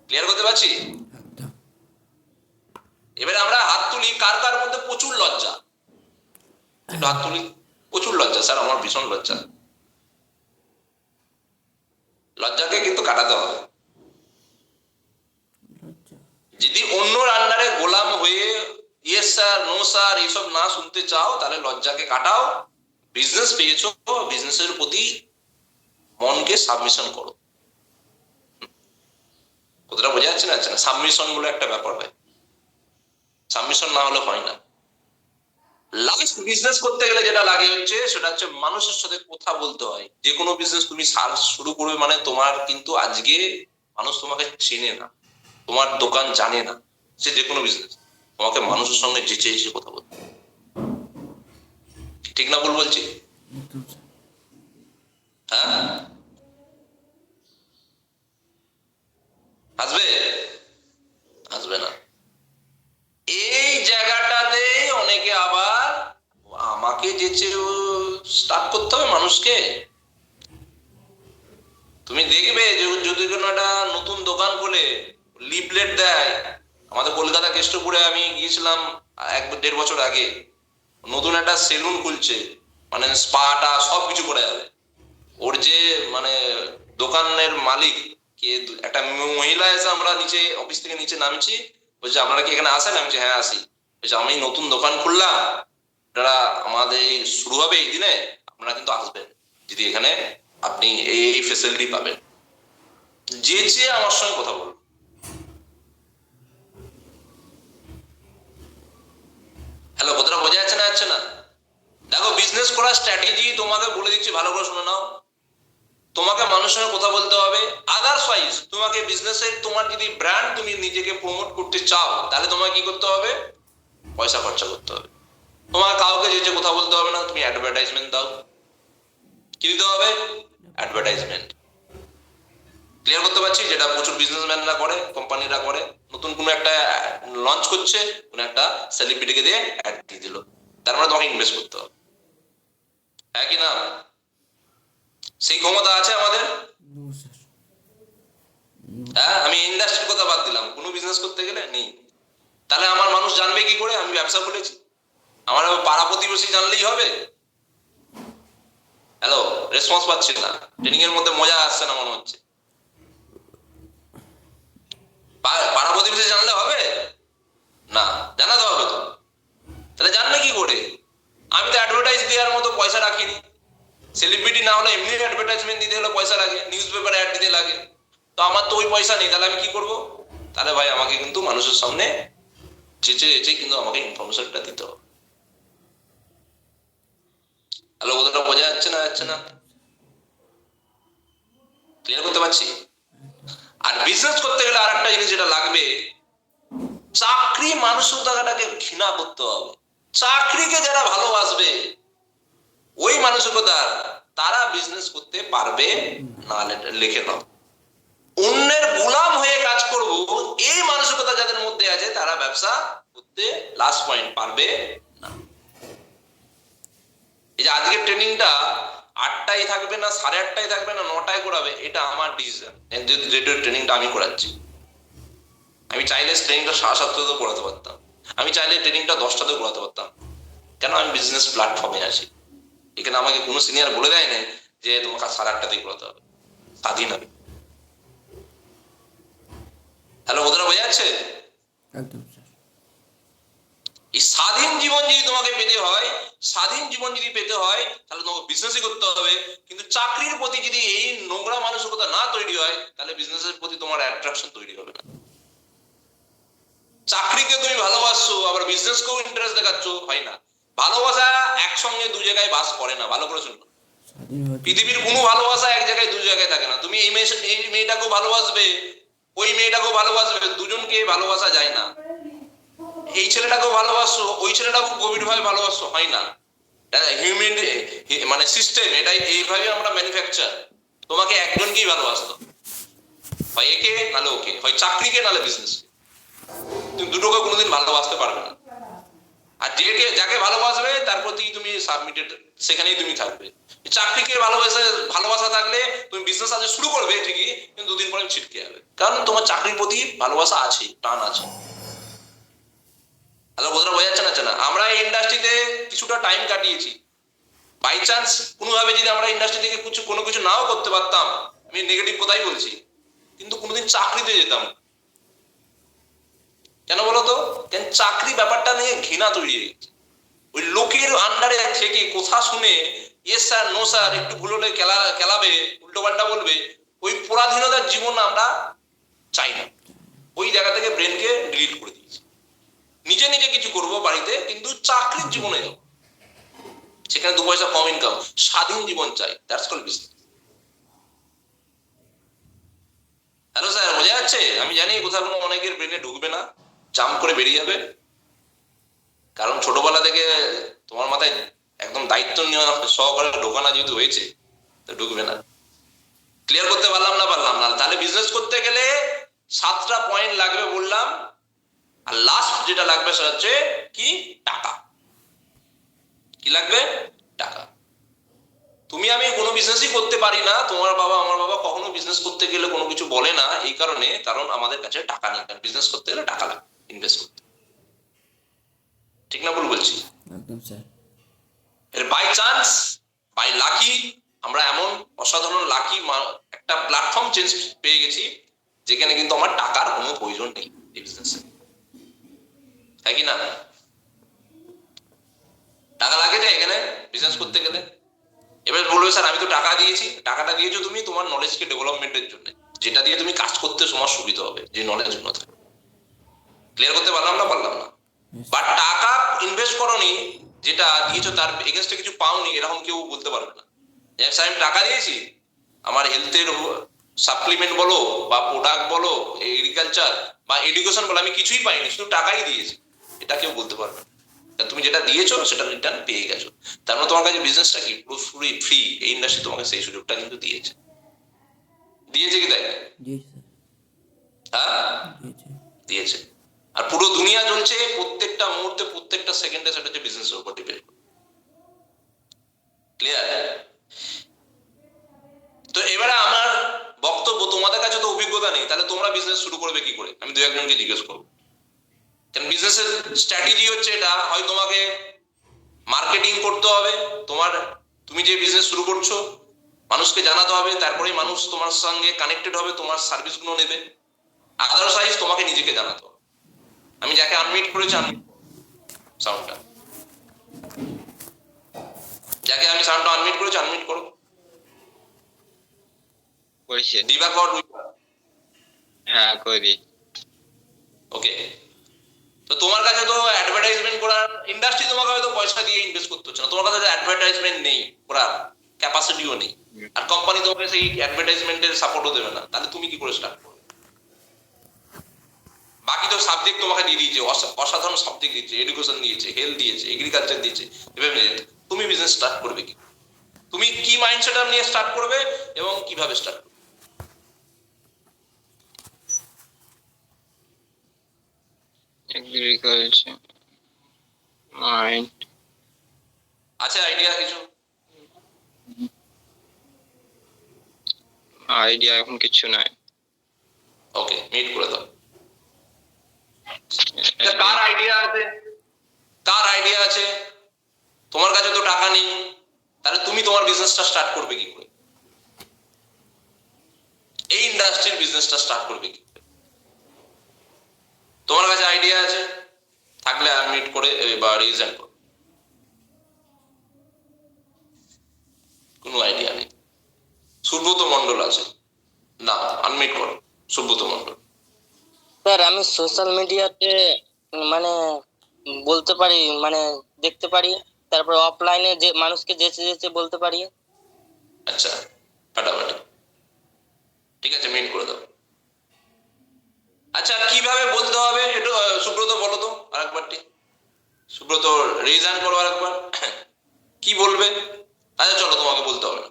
ক্লিয়ার করতে পারছি? একদম। এবারে আমরা হাত তুলি, কার কার মধ্যে প্রচুর লজ্জা, একটু হাত তুলি। প্রচুর লজ্জা স্যার, আমার ভীষণ লজ্জা। লজ্জাকে কিন্তু কাটাতে হবে। লজ্জা। যদি অন্যর আন্ডারে গোলাম হয়ে ইয়েস স্যার, নো স্যার এইসব না শুনতে চাও, তাহলে লজ্জাকে কাটাও। বিজনেস পেয়েছো, বিজনেসের প্রতি মনকে সাবমিশন করো। কতটা বোঝা যাচ্ছে না? সাবমিশন বলে একটা ব্যাপার হয়, সাবমিশন না হলে হয় না। লাস্ট বিজনেস করতে গেলে যেটা লাগে হচ্ছে, সেটা হচ্ছে মানুষের সাথে কথা বলতে হয়। যে কোনো বিজনেস তুমি শুরু করবে মানে তোমার কিন্তু আজকে মানুষ তোমাকে চেনে না, তোমার দোকান জানে না, সে যে কোনো বিজনেস, তোমাকে মানুষের সঙ্গে যেচে যেচে কথা বলতে হবে। ঠিক না ভুল বলছি? একদম স্যার। হ্যাঁ, আসবে? আসবে না। এই জায়গাটাতে অনেকে আবার আমাকে যেচে স্টার্ট করতে হবে মানুষকে। তুমি দেখবে যে যদি কোনো একটা নতুন দোকান খোলে, লিফলেট দেয়। আমাদের কলকাতা কেষ্টপুরে আমি গিয়েছিলাম 1-1.5 বছর আগে, নতুন একটা সেলুন খুলছে, মানে স্পাটা সবকিছু করে যাবে। ওর যে মানে দোকানের মালিক কে, একটা মহিলা এসে, আমরা নিচে অফিস থেকে নিচে নামছি, বলছে আপনারা কি এখানে আসেন? আমি বলছি হ্যাঁ আসি। বলছে আমি নতুন দোকান খুললাম, আপনারা আমাদের শুরু হবে এই দিনে, আপনারা কিন্তু আসবেন, যদি এখানে আপনি এই ফেসিলিটি পাবেন। যেচে আমার সঙ্গে কথা বলুন। হ্যালো, কথাটা বোঝা যাচ্ছে না? দেখো, বিজনেস করার স্ট্র্যাটেজি তোমাকে বলে দিচ্ছি, ভালো করে শুনে নাও। তোমাকে মানুষের সঙ্গে কথা বলতে হবে। আদারওয়াইজ তোমাকে বিজনেসের, তোমার যদি ব্র্যান্ড তুমি নিজেকে প্রমোট করতে চাও, তাহলে তোমাকে কি করতে হবে? পয়সা খরচা করতে হবে। তোমার কাউকে যে কথা বলতে হবে না, তুমি অ্যাডভার্টাইজমেন্ট দাও। কি দিতে হবে? অ্যাডভার্টাইজমেন্ট। ক্লিয়ার করতে পারছি? যেটা প্রচুর বিজনেসম্যানরা করে, কোম্পানিরা করে, নতুন কোনো একটা লঞ্চ করছে, কোনো একটা সেলিব্রিটিকে দিয়ে অ্যাড দিয়ে দিল, তার মানে তোমাকে ইনভেস্ট করতে হবে। হ্যাঁ কি না? সেই ক্ষমতা আছে আমাদের? No sir. হ্যাঁ, আমি ইন্ডাস্ট্রির কথা বাদ দিলাম, কোনো বিজনেস করতে গেলে নেই। তাহলে আমার মানুষ জানবে কি করে আমি ব্যবসা খুলেছি? আমার পাড়া প্রতিবেশী জানলেই হবে? হ্যালো, রেসপন্স পাচ্ছি না, ট্রেনিং এর মধ্যে মজা আসছে না মনে হচ্ছে। পাড়া প্রতিবেশী জানলে হবে না? জানাতে হবে তো। তাহলে জানবে কি করে? আমি তো অ্যাডভার্টাইজ দেওয়ার মতো পয়সা রাখিনি। সেলিব্রিটি না হলে এমনি অ্যাডভার্টাইজমেন্ট দিতে হলে পয়সা লাগে, নিউজ পেপারে অ্যাড দিতে লাগে। তো আমার তো ওই পয়সা নেই, তাহলে আমি কি করবো? তাহলে ভাই আমাকে কিন্তু মানুষের সামনে চেঁচে চেঁচে কিন্তু আমাকে ইনফরমেশনটা দিতে হবে। হ্যালো, কথাটা বোঝা যাচ্ছে না? ক্লিয়ার করতে পারছি? আর বিজনেস করতে গেলে আর একটা জিনিস যেটা লাগবে, চাকরি মানসিকতাটাকে ঘৃণা করতে হবে। চাকরিকে যারা ভালোবাসবে, ওই মানসিকতা, তারা বিজনেস করতে পারবে না। লিখে নাও, অন্যের গোলাম হয়ে কাজ করব, এই মানসিকতা যাদের মধ্যে আছে তারা ব্যবসা করতে লাস্ট পয়েন্ট পারবে না। এই যে আজকের ট্রেনিংটা 8টায় থাকবে না 8:30টায় থাকবে না 9টায় করাবে, এটা আমার ডিসিশন। যেটা ট্রেনিংটা আমি করাচ্ছি, আমি চাইলে ট্রেনিংটা 7:30তেও করাতে পারতাম, আমি চাইলে ট্রেনিংটা 10টাতেও করাতে পারতাম। কেন? আমি বিজনেস প্ল্যাটফর্মে আছি, এখানে আমাকে কোনো সিনিয়র বলে দেয় না যে তোমাকে 8:30তেই করাতে হবে। স্বাধীন আমি। হ্যালো, ওদের বোঝা যাচ্ছে? একদম স্যার। এই স্বাধীন জীবন যদি তোমাকে পেতে হয়, স্বাধীন জীবন যদি পেতে হয়, তাহলে তোমাকে বিজনেসই করতে হবে। কিন্তু চাকরির প্রতি যদি এই নোংরা মানসিকতা না তৈরি হয়, তাহলে বিজনেসের প্রতি তোমার অ্যাট্রাকশন তৈরি হবে না। চাকরিকে তুমি ভালোবাসছো আবার বিজনেসকেও ইন্টারেস্ট দেখাচ্ছ, হয় না। ভালোবাসা একসঙ্গে দু জায়গায় বাস করে না, ভালো করে শুনলো। পৃথিবীর কোনো ভালোবাসা এক জায়গায় দু জায়গায় থাকে না। তুমি এই মেয়েটাকেও ভালোবাসবে, ওই মেয়েটাকেও ভালোবাসবে, দুজনকে ভালোবাসা যায় না। এই ছেলেটাকেও ভালোবাসো, ওই ছেলেটাকেও গভীর ভাবে ভালোবাসো, হয় না। হিউম্যান মানে সিস্টেম, এটাই এইভাবে আমরা ম্যানুফ্যাকচার। তোমাকে একজনকেই ভালোবাসতো, হয় একে নালে ওকে, হয় চাকরিকে নালে বিজনেস। তুমি দুটোকে কোনোদিন ভালোবাসতে পারবে না। আর যাকে ভালোবাসবে তার প্রতি তুমি সাবমিটেড, সেখানেই তুমি থাকবে। চাকরিকে ভালোবাসা থাকলে তুমি বিজনেস আজ শুরু করবে ঠিকই, কিন্তু 2 দিন পরে ছিটকে যাবে, কারণ তোমার চাকরির প্রতি ভালোবাসা আছে, টান আছে। হ্যালো, বোঝা যাচ্ছে না? আমরা এই ইন্ডাস্ট্রিতে কিছুটা টাইম কাটিয়েছি। বাই চান্স কোনোভাবে যদি আমরা ইন্ডাস্ট্রি থেকে কোনো কিছু নাও করতে পারতাম, আমি নেগেটিভ কথাই বলছি, কিন্তু কোনোদিন চাকরিতে যেতাম। কেন বলতো? কেন? চাকরি ব্যাপারটা নিয়ে ঘৃণা তৈরি হয়ে গেছে। ওই লোকের আন্ডারে থেকে কথা শুনে ইয়েস স্যার নো স্যার, একটু ভুল হলে খেলাবে, উল্টো পাল্টা বলবে, ওই পরাধীনতার জীবন আমরা চাই না। ওই জায়গা থেকে ব্রেনকে ডিলিট করে দিয়েছি। নিজে নিজে কিছু করবো বাড়িতে, কিন্তু চাকরির জীবনে যাবো, সেখানে 2 পয়সা কম ইনকাম, স্বাধীন জীবন চাই। That's called business. Hello sir, বোঝা যাচ্ছে? আমি জানি কোথাও অনেকের ব্রেনে ঢুকবে না, জাম্প করে বেরিয়ে যাবে, কারণ ছোটবেলা থেকে তোমার মাথায় একদম দায়িত্ব নেওয়া সহকারে ঢোকানো যেহেতু হয়েছে, তো ঢুকবে না। ক্লিয়ার করতে পারলাম না? তাহলে বিজনেস করতে গেলে 7টা পয়েন্ট লাগবে বললাম, আর লাস্ট যেটা লাগবে সেটা হচ্ছে কি? টাকা। কি লাগবে? টাকা। তুমি আমি কোনো বিজনেসই করতে পারি না, তোমার বাবা আমার বাবা কখনো বিজনেস করতে গেলে কোনো কিছু বলে না, এই কারণে, কারণ আমাদের কাছে টাকা নেই। কারণ বিজনেস করতে গেলে টাকা লাগে, ইনভেস্ট করতে। ঠিক না ভুল বলছি? একদম স্যার। এর বাই চান্স, বাই লাকি, আমরা এমন অসাধারণ লাকি একটা প্ল্যাটফর্ম পেয়ে গেছি, যেখানে কিন্তু আমার টাকার কোনো প্রয়োজন নেই এই বিজনেসে, তাই কি না? টাকা লাগে যে এখানে বিজনেস করতে গেলে। এবার বলবে স্যার আমি তো টাকা দিয়েছি। টাকাটা দিয়েছো তুমি তোমার নলেজকে ডেভেলপমেন্টের জন্য, যেটা দিয়ে তুমি কাজ করতে তোমার সুবিধা হবে, যে নলেজ গুলো থাকে। ক্লিয়ার করতে পারলাম না? বাট টাকা ইনভেস্ট করোনি, যেটা দিয়েছো তার এগেইনস্টে কিছু পাওনি, এরকম কেউ বলতে পারবে না। স্যার আমি টাকা দিয়েছি, আমার হেলথের সাপ্লিমেন্ট বলো বা প্রোডাক্ট বলো, এগ্রিকালচার বা এডুকেশন বলো, আমি কিছুই পাইনি, শুধু টাকাই দিয়েছি, এটা কেউ বলতে পারবে না। তুমি যেটা দিয়েছো সেটা রিটার্ন পেয়ে গেছো। তার মানে তোমার কাছে বিজনেসটা কি পুরোপুরি ফ্রি। এই ইন্ডাস্ট্রি তোমাকে সেই সুযোগটা কিন্তু দিয়েছে কি দেয়? হ্যাঁ, দিয়েছে। আর পুরো দুনিয়া চলছে প্রত্যেকটা মুহূর্তে, প্রত্যেকটা সেকেন্ডে, সেটা হচ্ছে বিজনেসের উপর ডিপেন্ড। ক্লিয়ার? তো এবারে আমার বক্তব্য, তোমাদের কাছে তো অভিজ্ঞতা নেই, তাহলে তোমরা বিজনেস শুরু করবে কি করে? আমি 2-1জনকে জিজ্ঞেস করবো। কারণ বিজনেসের স্ট্র্যাটেজি হচ্ছে এটা, হয় তোমাকে মার্কেটিং করতে হবে, তুমি যে বিজনেস শুরু করছো মানুষকে জানাতে হবে, তারপরে মানুষ তোমার সঙ্গে কানেক্টেড হবে, তোমার সার্ভিস গুলো নেবে। আদারওয়াইজ তোমাকে নিজেকে জানাতে হবে। আমি যাকে আনমিট করেছি, সাউন্ডটা যাকে আমি সাউন্ডটা আনমিট করেছি, আনমিট করো। করেছে। দিবাকর। হ্যাঁ, করি। ওকে। তো তোমার কাছে তো অ্যাডভার্টাইজমেন্ট করার ইন্ডাস্ট্রি তোমাকে হয়তো পয়সা দিয়ে ইনভেস্ট করতে হচ্ছে না, তোমার কাছে অ্যাডভার্টাইজমেন্ট নেই, করার ক্যাপাসিটিও নেই, আর কোম্পানি তোমাকে সেই অ্যাডভার্টাইজমেন্টের সাপোর্টও দেবে না, তাহলে তুমি কি করে স্টার্ট করবে? বাকি তো সাবজেক্ট তোমাকে দিয়ে দিয়েছে, অসাধারণ সাবজেক্ট দিয়েছে, এডুকেশন দিয়েছে, হেলথ দিয়েছে, এগ্রিকালচার দিয়েছে, এভাবে তুমি বিজনেস স্টার্ট করবে কি? তুমি কি মাইন্ডসেট নিয়ে স্টার্ট করবে এবং কিভাবে স্টার্ট করবে? Agriculture, mind. আছে আইডিয়া কিছু? আইডিয়া এখন কিছু নাই। ওকে, মিট করে দাও। কার আইডিয়া আছে? কার আইডিয়া আছে? তোমার কাছে তো টাকা নেই, তাহলে তুমি তোমার বিজনেসটা স্টার্ট করবে কি করে? এই ইন্ডাস্ট্রির বিজনেসটা স্টার্ট করবে কি করে? তোমার কাছে আইডিয়া আছে থাকলে আনমিট করে বা রিজেন করো। কোনো আইডিয়া নেই। সুব্রত মন্ডল আছে, না আনমিট করো সুব্রত মন্ডল। স্যার আমি সোশ্যাল মিডিয়াতে মানে বলতে পারি, মানে দেখতে পারি, তারপর অফলাইনে যে মানুষকে যেচে যেচে বলতে পারি। আচ্ছা, ফাটাফাটি, ঠিক আছে, মিট করে দাও। আচ্ছা, কিভাবে বলতে হবে একটু সুব্রত বলো তো আরেকবারটি। সুব্রত রিজাইন করো আরেকবার। কি বলবে? আচ্ছা চলো, তোমাকে বলতে হবে না।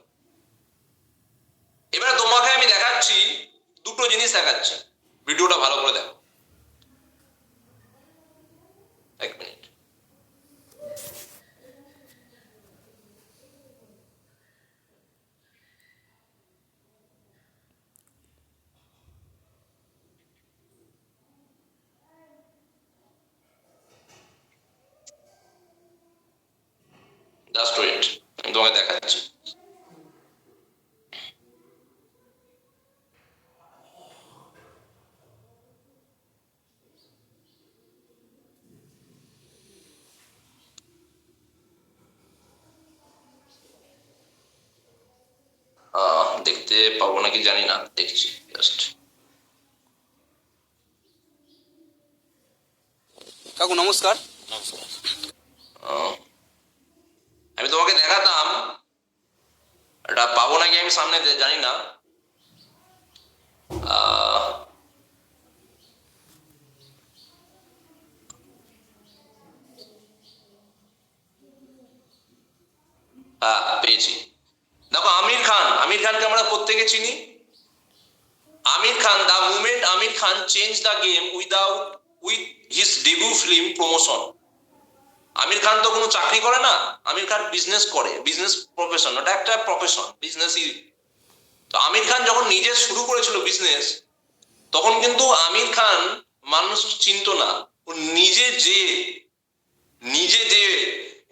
এবারে তোমাকে আমি দেখাচ্ছি, দুটো জিনিস দেখাচ্ছি, ভিডিওটা ভালো করে দেখো। এক মিনিট। জাস্ট ওয়েট, আমি তোমাকে দেখাচ্ছি। দেখতে পাবো নাকি জানি না, দেখছি জাস্ট। কাকু নমস্কার। আমি তোমাকে দেখাতাম, এটা পাবো নাকি আমি সামনে জানি না। হ্যাঁ পেয়েছি। দেখো আমির খান, আমির খানকে আমরা প্রত্যেকে চিনি। Aamir Khan, the moment Aamir Khan change the game with his debut film promotion. Aamir Khan তো কোনো চাকরি করে না, আমির খান বিজনেস করে, বিজনেস প্রফেশন, ওটা একটা প্রফেশন, বিজনেসই। তো আমির খান যখন নিজে শুরু করেছিল বিজনেস, তখন কিন্তু আমির খান মানুষ চিনতো না। ও নিজে যে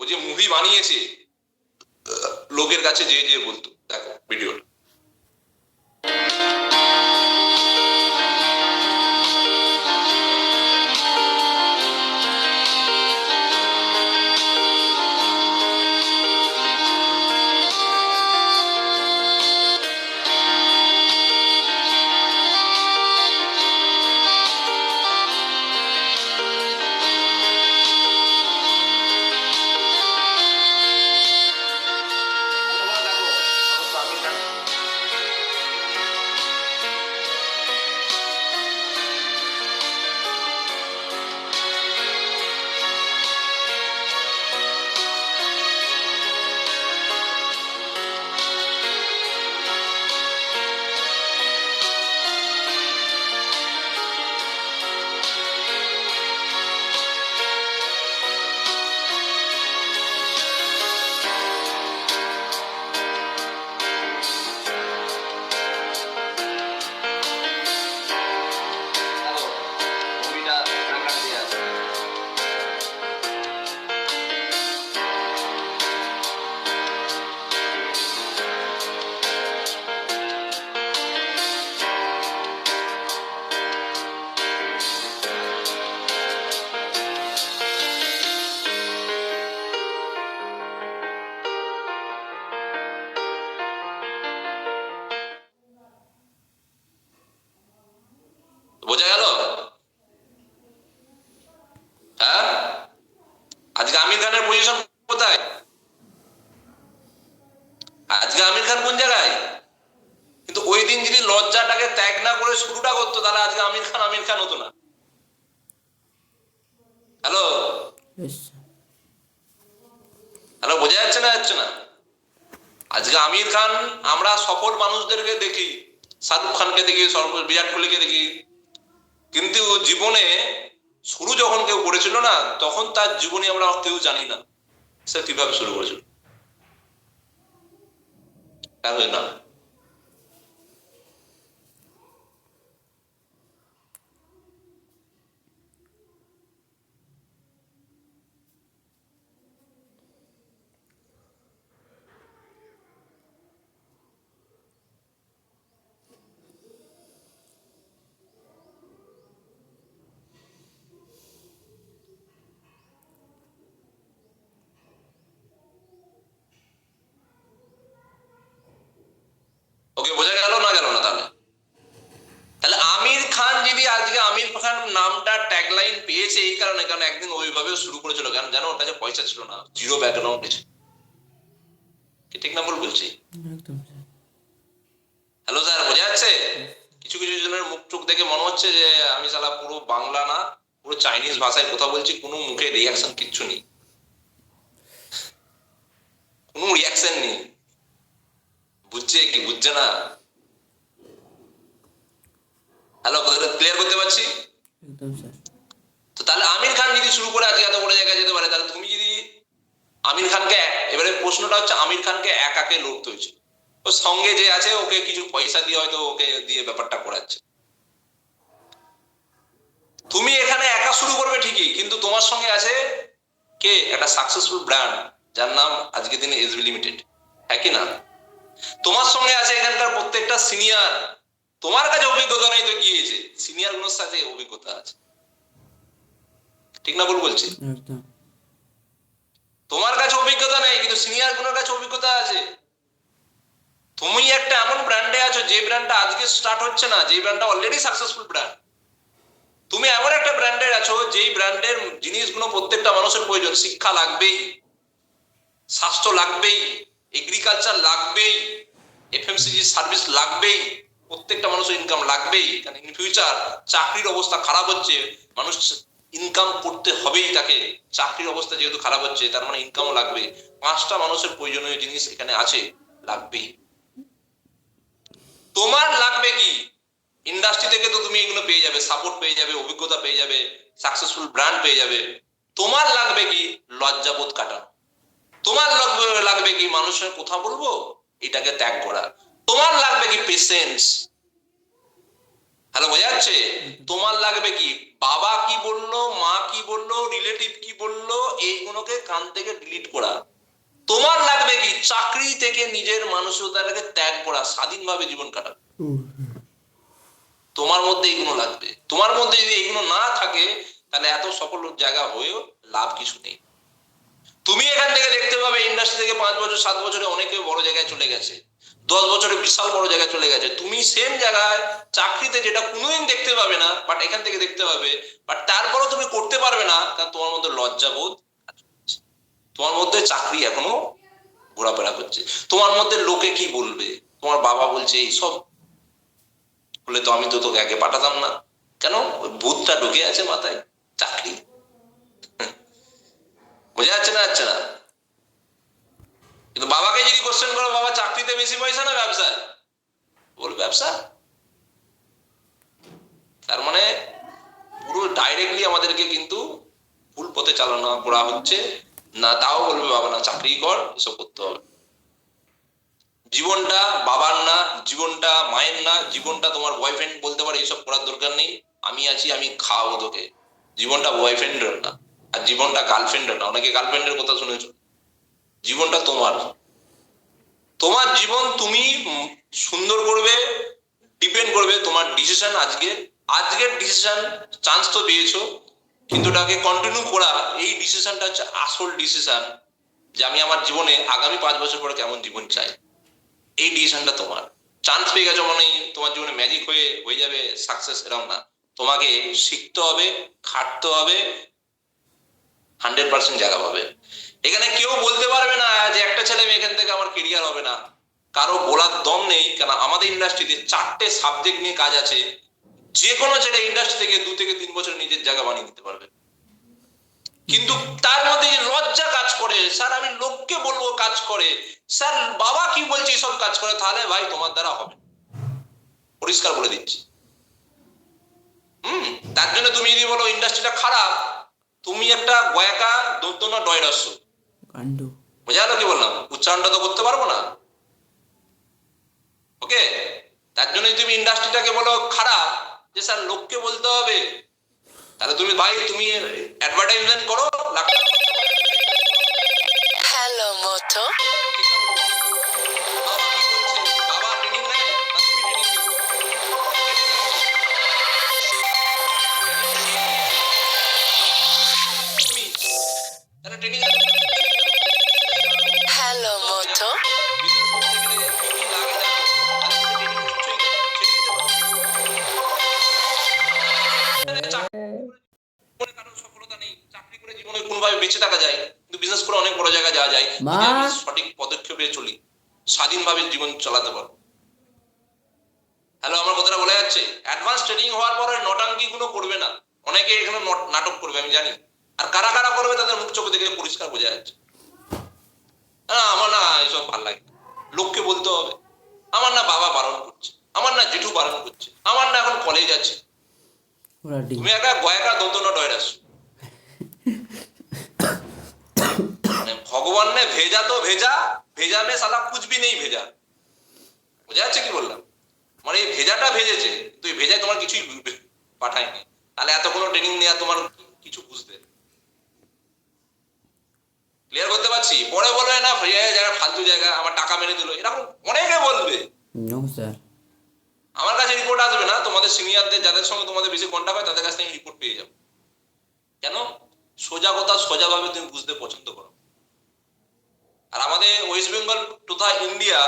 ও যে মুভি বানিয়েছে, লোকের কাছে যে বলতো। দেখো ভিডিওটা। বোঝা গেল? হ্যাঁ, আজকে আমির খানের পজিশন কোথায়? আজকে আমির খান কোন জায়গায়? কিন্তু ওই দিন যদি লজ্জাটাকে ত্যাগ না করে শুরুটা করতো, তাহলে আজকে আমির খান হতো না। হ্যালো হ্যালো, বোঝা যাচ্ছে না? আজকে আমির খান, আমরা সফল মানুষদেরকে দেখি, শাহরুখ খানকে দেখি, বিরাট কোহলিকে দেখি, কিন্তু জীবনে শুরু যখন কেউ করেছিল না, তখন তার জীবনে আমরা কেউ জানি না সে কিভাবে শুরু করেছিল। না ওকে বোঝা গেল না গেল না? তাহলে তাহলে আমির খান যদি আজকে আমির খান নামটা ট্যাগলাইন পেয়েছে এই কারণে, কারণ একদিন ওইভাবে শুরু করেছিল, কারণ জানো ওর কাছে পয়সা ছিল না, জিরো ব্যাকগ্রাউন্ড ছিল। কি ঠিক না ভুল বলছি? একদম স্যার। হ্যালো স্যার, বোঝা যাচ্ছে? কিছু কিছু জনের মুখ টুক দেখে মনে হচ্ছে যে আমি শালা পুরো বাংলা না, পুরো চাইনিজ ভাষায় কথা বলছি, কোনো মুখে রিয়াকশন কিচ্ছু নেই, কোনো রিয়াকশন নেই। বুঝছে কি বুঝছে না? হ্যালো, ক্লিয়ার করতে পারছি? একদম স্যার। তো তাহলে আমির খান যদি শুরু করে আজকে এত বড় জায়গায় যেতে পারে, তাহলে তুমি যদি আমির খানকে, এবারে প্রশ্নটা হচ্ছে আমির খানকে একাকে লড়তে হয়েছে, ওর সঙ্গে যে আছে ওকে কিছু পয়সা দিয়ে হয়তো ওকে দিয়ে ব্যাপারটা করাচ্ছে। তুমি এখানে একা শুরু করবে ঠিকই, কিন্তু তোমার সঙ্গে আছে কে? একটা সাকসেসফুল ব্র্যান্ড যার নাম আজকে দিনে এসবি লিমিটেড, হ্যাঁ কি না? তোমার সঙ্গে আছে এখানকার প্রত্যেকটা সিনিয়র। তোমার কাছে অভিজ্ঞতা নেই তো কি হয়েছে, সিনিয়র গুলোর সাথে অভিজ্ঞতা আছে। ঠিক না ভুল বলছি? একদম। তোমার কাছে অভিজ্ঞতা নেই, কিন্তু সিনিয়র গুলোর কাছে অভিজ্ঞতা আছে। তুমি একটা এমন ব্র্যান্ডে আছো যে ব্র্যান্ডটা আজকে স্টার্ট হচ্ছে না, যে ব্র্যান্ডটা অলরেডি সাকসেসফুল ব্র্যান্ড। তুমি এমন একটা ব্র্যান্ডে আছো যেই ব্র্যান্ডের জিনিসগুলো প্রত্যেকটা মানুষের প্রয়োজন। শিক্ষা লাগবেই, স্বাস্থ্য লাগবেই, এগ্রিকালচার লাগবেই, এফএমসিজি সার্ভিস লাগবেই, প্রত্যেকটা মানুষের ইনকাম লাগবেই। কারণ ইন ফিউচার চাকরির অবস্থা খারাপ হচ্ছে, মানুষ ইনকাম করতে হবেই তাকে। চাকরির অবস্থা যেহেতু খারাপ হচ্ছে, তার মানে ইনকামও লাগবে। 5টা মানুষের প্রয়োজনীয় জিনিস এখানে আছে, লাগবেই। তোমার লাগবে কি? ইন্ডাস্ট্রি থেকে তো তুমি এগুলো পেয়ে যাবে, সাপোর্ট পেয়ে যাবে, অভিজ্ঞতা পেয়ে যাবে, সাকসেসফুল ব্র্যান্ড পেয়ে যাবে। তোমার লাগবে কি? লজ্জাবোধ কাটানো। তোমার লাগবে কি? মানুষের কথা বলবো, এটাকে ত্যাগ করা। তোমার লাগবে কি? পেশেন্স। হ্যালো, বোঝা যাচ্ছে? তোমার লাগবে কি? বাবা কি বললো, মা কি বললো, রিলেটিভ কি বললো, এইগুলোকে কান থেকে ডিলিট করা। তোমার লাগবে কি? চাকরি থেকে নিজের মানসিকতাটাকে ত্যাগ করা, স্বাধীনভাবে জীবন কাটানো। তোমার মধ্যে এইগুলো লাগবে। তোমার মধ্যে যদি এইগুলো না থাকে, তাহলে এত সফল জায়গা হয়েও লাভ কিছু নেই। তুমি এখান থেকে দেখতে পাবে ইন্ডাস্ট্রি থেকে 5 বছর 7 বছরে অনেকে বড় জায়গায় চলে গেছে, 10 বছরে বিশাল বড় জায়গায় চলে গেছে। তুমি সেম জায়গায় চাকরিতে যেটা কোনোদিন দেখতে পাবে না, বাট এখান থেকে দেখতে পাবে, বাট তারপরেও তুমি করতে পারবে না, কারণ তোমার মধ্যে লজ্জাবোধ, তোমার মধ্যে চাকরি এখনো ঘোরাফেরা করছে, তোমার মধ্যে লোকে কি বলবে, তোমার বাবা বলছে এইসব বলে তো আমি তো তোকে আগে পাঠাতাম না। কেন? ওই ভূতটা ঢুকে আছে মাথায়, চাকরি। বোঝা যাচ্ছে না? যাচ্ছে না? কিন্তু বাবাকে যদি কোশ্চেন করো, বাবা চাকরিতে বেশি পয়সা না ব্যবসায়, বল ব্যবসা। তার মানে পুরো ডাইরেক্টলি আমাদেরকে কিন্তু ভুল পথে চালনা করা হচ্ছে না। তাও বলবে বাবা না চাকরি কর, এসব করতে হবে। জীবনটা বাবার না, জীবনটা মায়ের না, জীবনটা তোমার বয়ফ্রেন্ড বলতে পারে এইসব করার দরকার নেই, আমি আছি, আমি খাওয়াবো তোকে। জীবনটা বয়ফ্রেন্ডের না, আর জীবনটা গার্লফ্রেন্ডের না। অনেকে গার্লফ্রেন্ডের কথা শুনেছ। জীবনটা তোমার, তোমার জীবন তুমি সুন্দর করবে, ডিপেন্ড করবে তোমার ডিসিশন। আজকের ডিসিশন চান্স তো পেয়েছো, কিন্তু ওটাকে কন্টিনিউ করা, এই ডিসিশনটা হচ্ছে আসল ডিসিশন, যে আমি আমার জীবনে আগামী 5 বছর পরে কেমন জীবন চাই। এই ডিসিশনটা তোমার। চান্স পেয়ে গেছো মানে তোমার জীবনে ম্যাজিক হয়ে যাবে সাকসেস, এরকম না। তোমাকে শিখতে হবে, খাটতে হবে, 100% জায়গা পাবে। এখানে কেউ বলতে পারবে না যে একটা ছেলে মেয়ে এখান থেকে আমার কেরিয়ার হবে না, কারো বলার দম নেই। কেন? আমাদের ইন্ডাস্ট্রিতে 4টে সাবজেক্ট নিয়ে কাজ আছে, যে কোনো ছেলে ইন্ডাস্ট্রি থেকে 2 থেকে 3 বছর নিজের জায়গা বানিয়ে দিতে পারবে। কিন্তু তার মধ্যে লজ্জা কাজ করে, স্যার আমি লোককে বলবো কাজ করে, স্যার বাবা কি বলছে সব কাজ করে, তাহলে ভাই তোমার দ্বারা হবে, পরিষ্কার বলে দিচ্ছি। তার জন্য তুমি যদি বলো ইন্ডাস্ট্রিটা খারাপ, তুমি একটা গয়াকা দন্তনা ডয়রাস্য, কাণ্ড। বোঝা গেল কি বললাম? উচ্চারণটা তো করতে পারবো না। ওকে, তার জন্য তুমি ইন্ডাস্ট্রিটাকে বলো খারাপ, যে স্যার লোককে বলতে হবে, তাহলে তুমি ভাই তুমি অ্যাডভার্টাইজমেন্ট করো, লাখ টাকা খরচা করো। হ্যালো মোটো, বাবা কি বলছে? বাবা ট্রেনিং নেয় না তুমি ট্রেনিং দিও? তুমি তাহলে ট্রেনিং হ্যালো মোটো, বিজনেস করতে গেলে কি কি লাগে জানো, তাহলে তুমি ট্রেনিং নিচ্ছই কেন? ছেড়ে দিতে পারো। জীবনে কারোর সফলতা নেই, চাকরি করে জীবনে কোনোভাবে বেঁচে থাকা যায়, কিন্তু বিজনেস করে অনেক বড় জায়গায় যাওয়া যায় মা। যদি আমি সঠিক পদক্ষেপে চলি, স্বাধীনভাবে জীবন চালাতে পারবো। হ্যালো, আমার কথাটা বলে যাচ্ছে? অ্যাডভান্স ট্রেনিং হওয়ার পরে নটাঙ্কি গুলো করবে না, অনেকে এখানে নাটক করবে আমি জানি, আর কারা কারা করবে তাদের মুখ চোখে দেখে পরিষ্কার বোঝা যাচ্ছে। আমার না এসব ভালো লাগে না, লোককে বলতে হবে। আমার না বাবা বারণ করছে, আমার না জেঠু বারণ করছে, আমার না এখন কলেজ আছে। ওরা ডিম। তুমি একটা গয়াকা দন্তনা ডয়রাস, মানে ভগবান ने भेजा तो भेजा, भेजा में साला कुछ भी नहीं भेजा। বোঝা যাচ্ছে কি বললাম? মানে এই ভেজাটা ভেজেছে, কিন্তু এই ভেজায় তোমার কিছুই পাঠায়নি। তাহলে এত কোনো ট্রেনিং নেওয়া তোমার কিছু বুঝতে ক্লিয়ার করতে পারছি? পরে বলবে না জায়গা ফালতু জায়গা, আমার টাকা মেরে দিল, এরকম অনেকে বলবে। No sir. আমার কাছে রিপোর্ট আসবে না, তোমাদের সিনিয়রদের যাদের সঙ্গে তোমাদের বেশি কন্টাক্ট হয় তাদের কাছ থেকে রিপোর্ট পেয়ে যাবো। কেন? সোজা কথা সোজাভাবে তুমি বুঝতে পছন্দ করো। আর আমাদের ওয়েস্ট বেঙ্গল তথা ইন্ডিয়া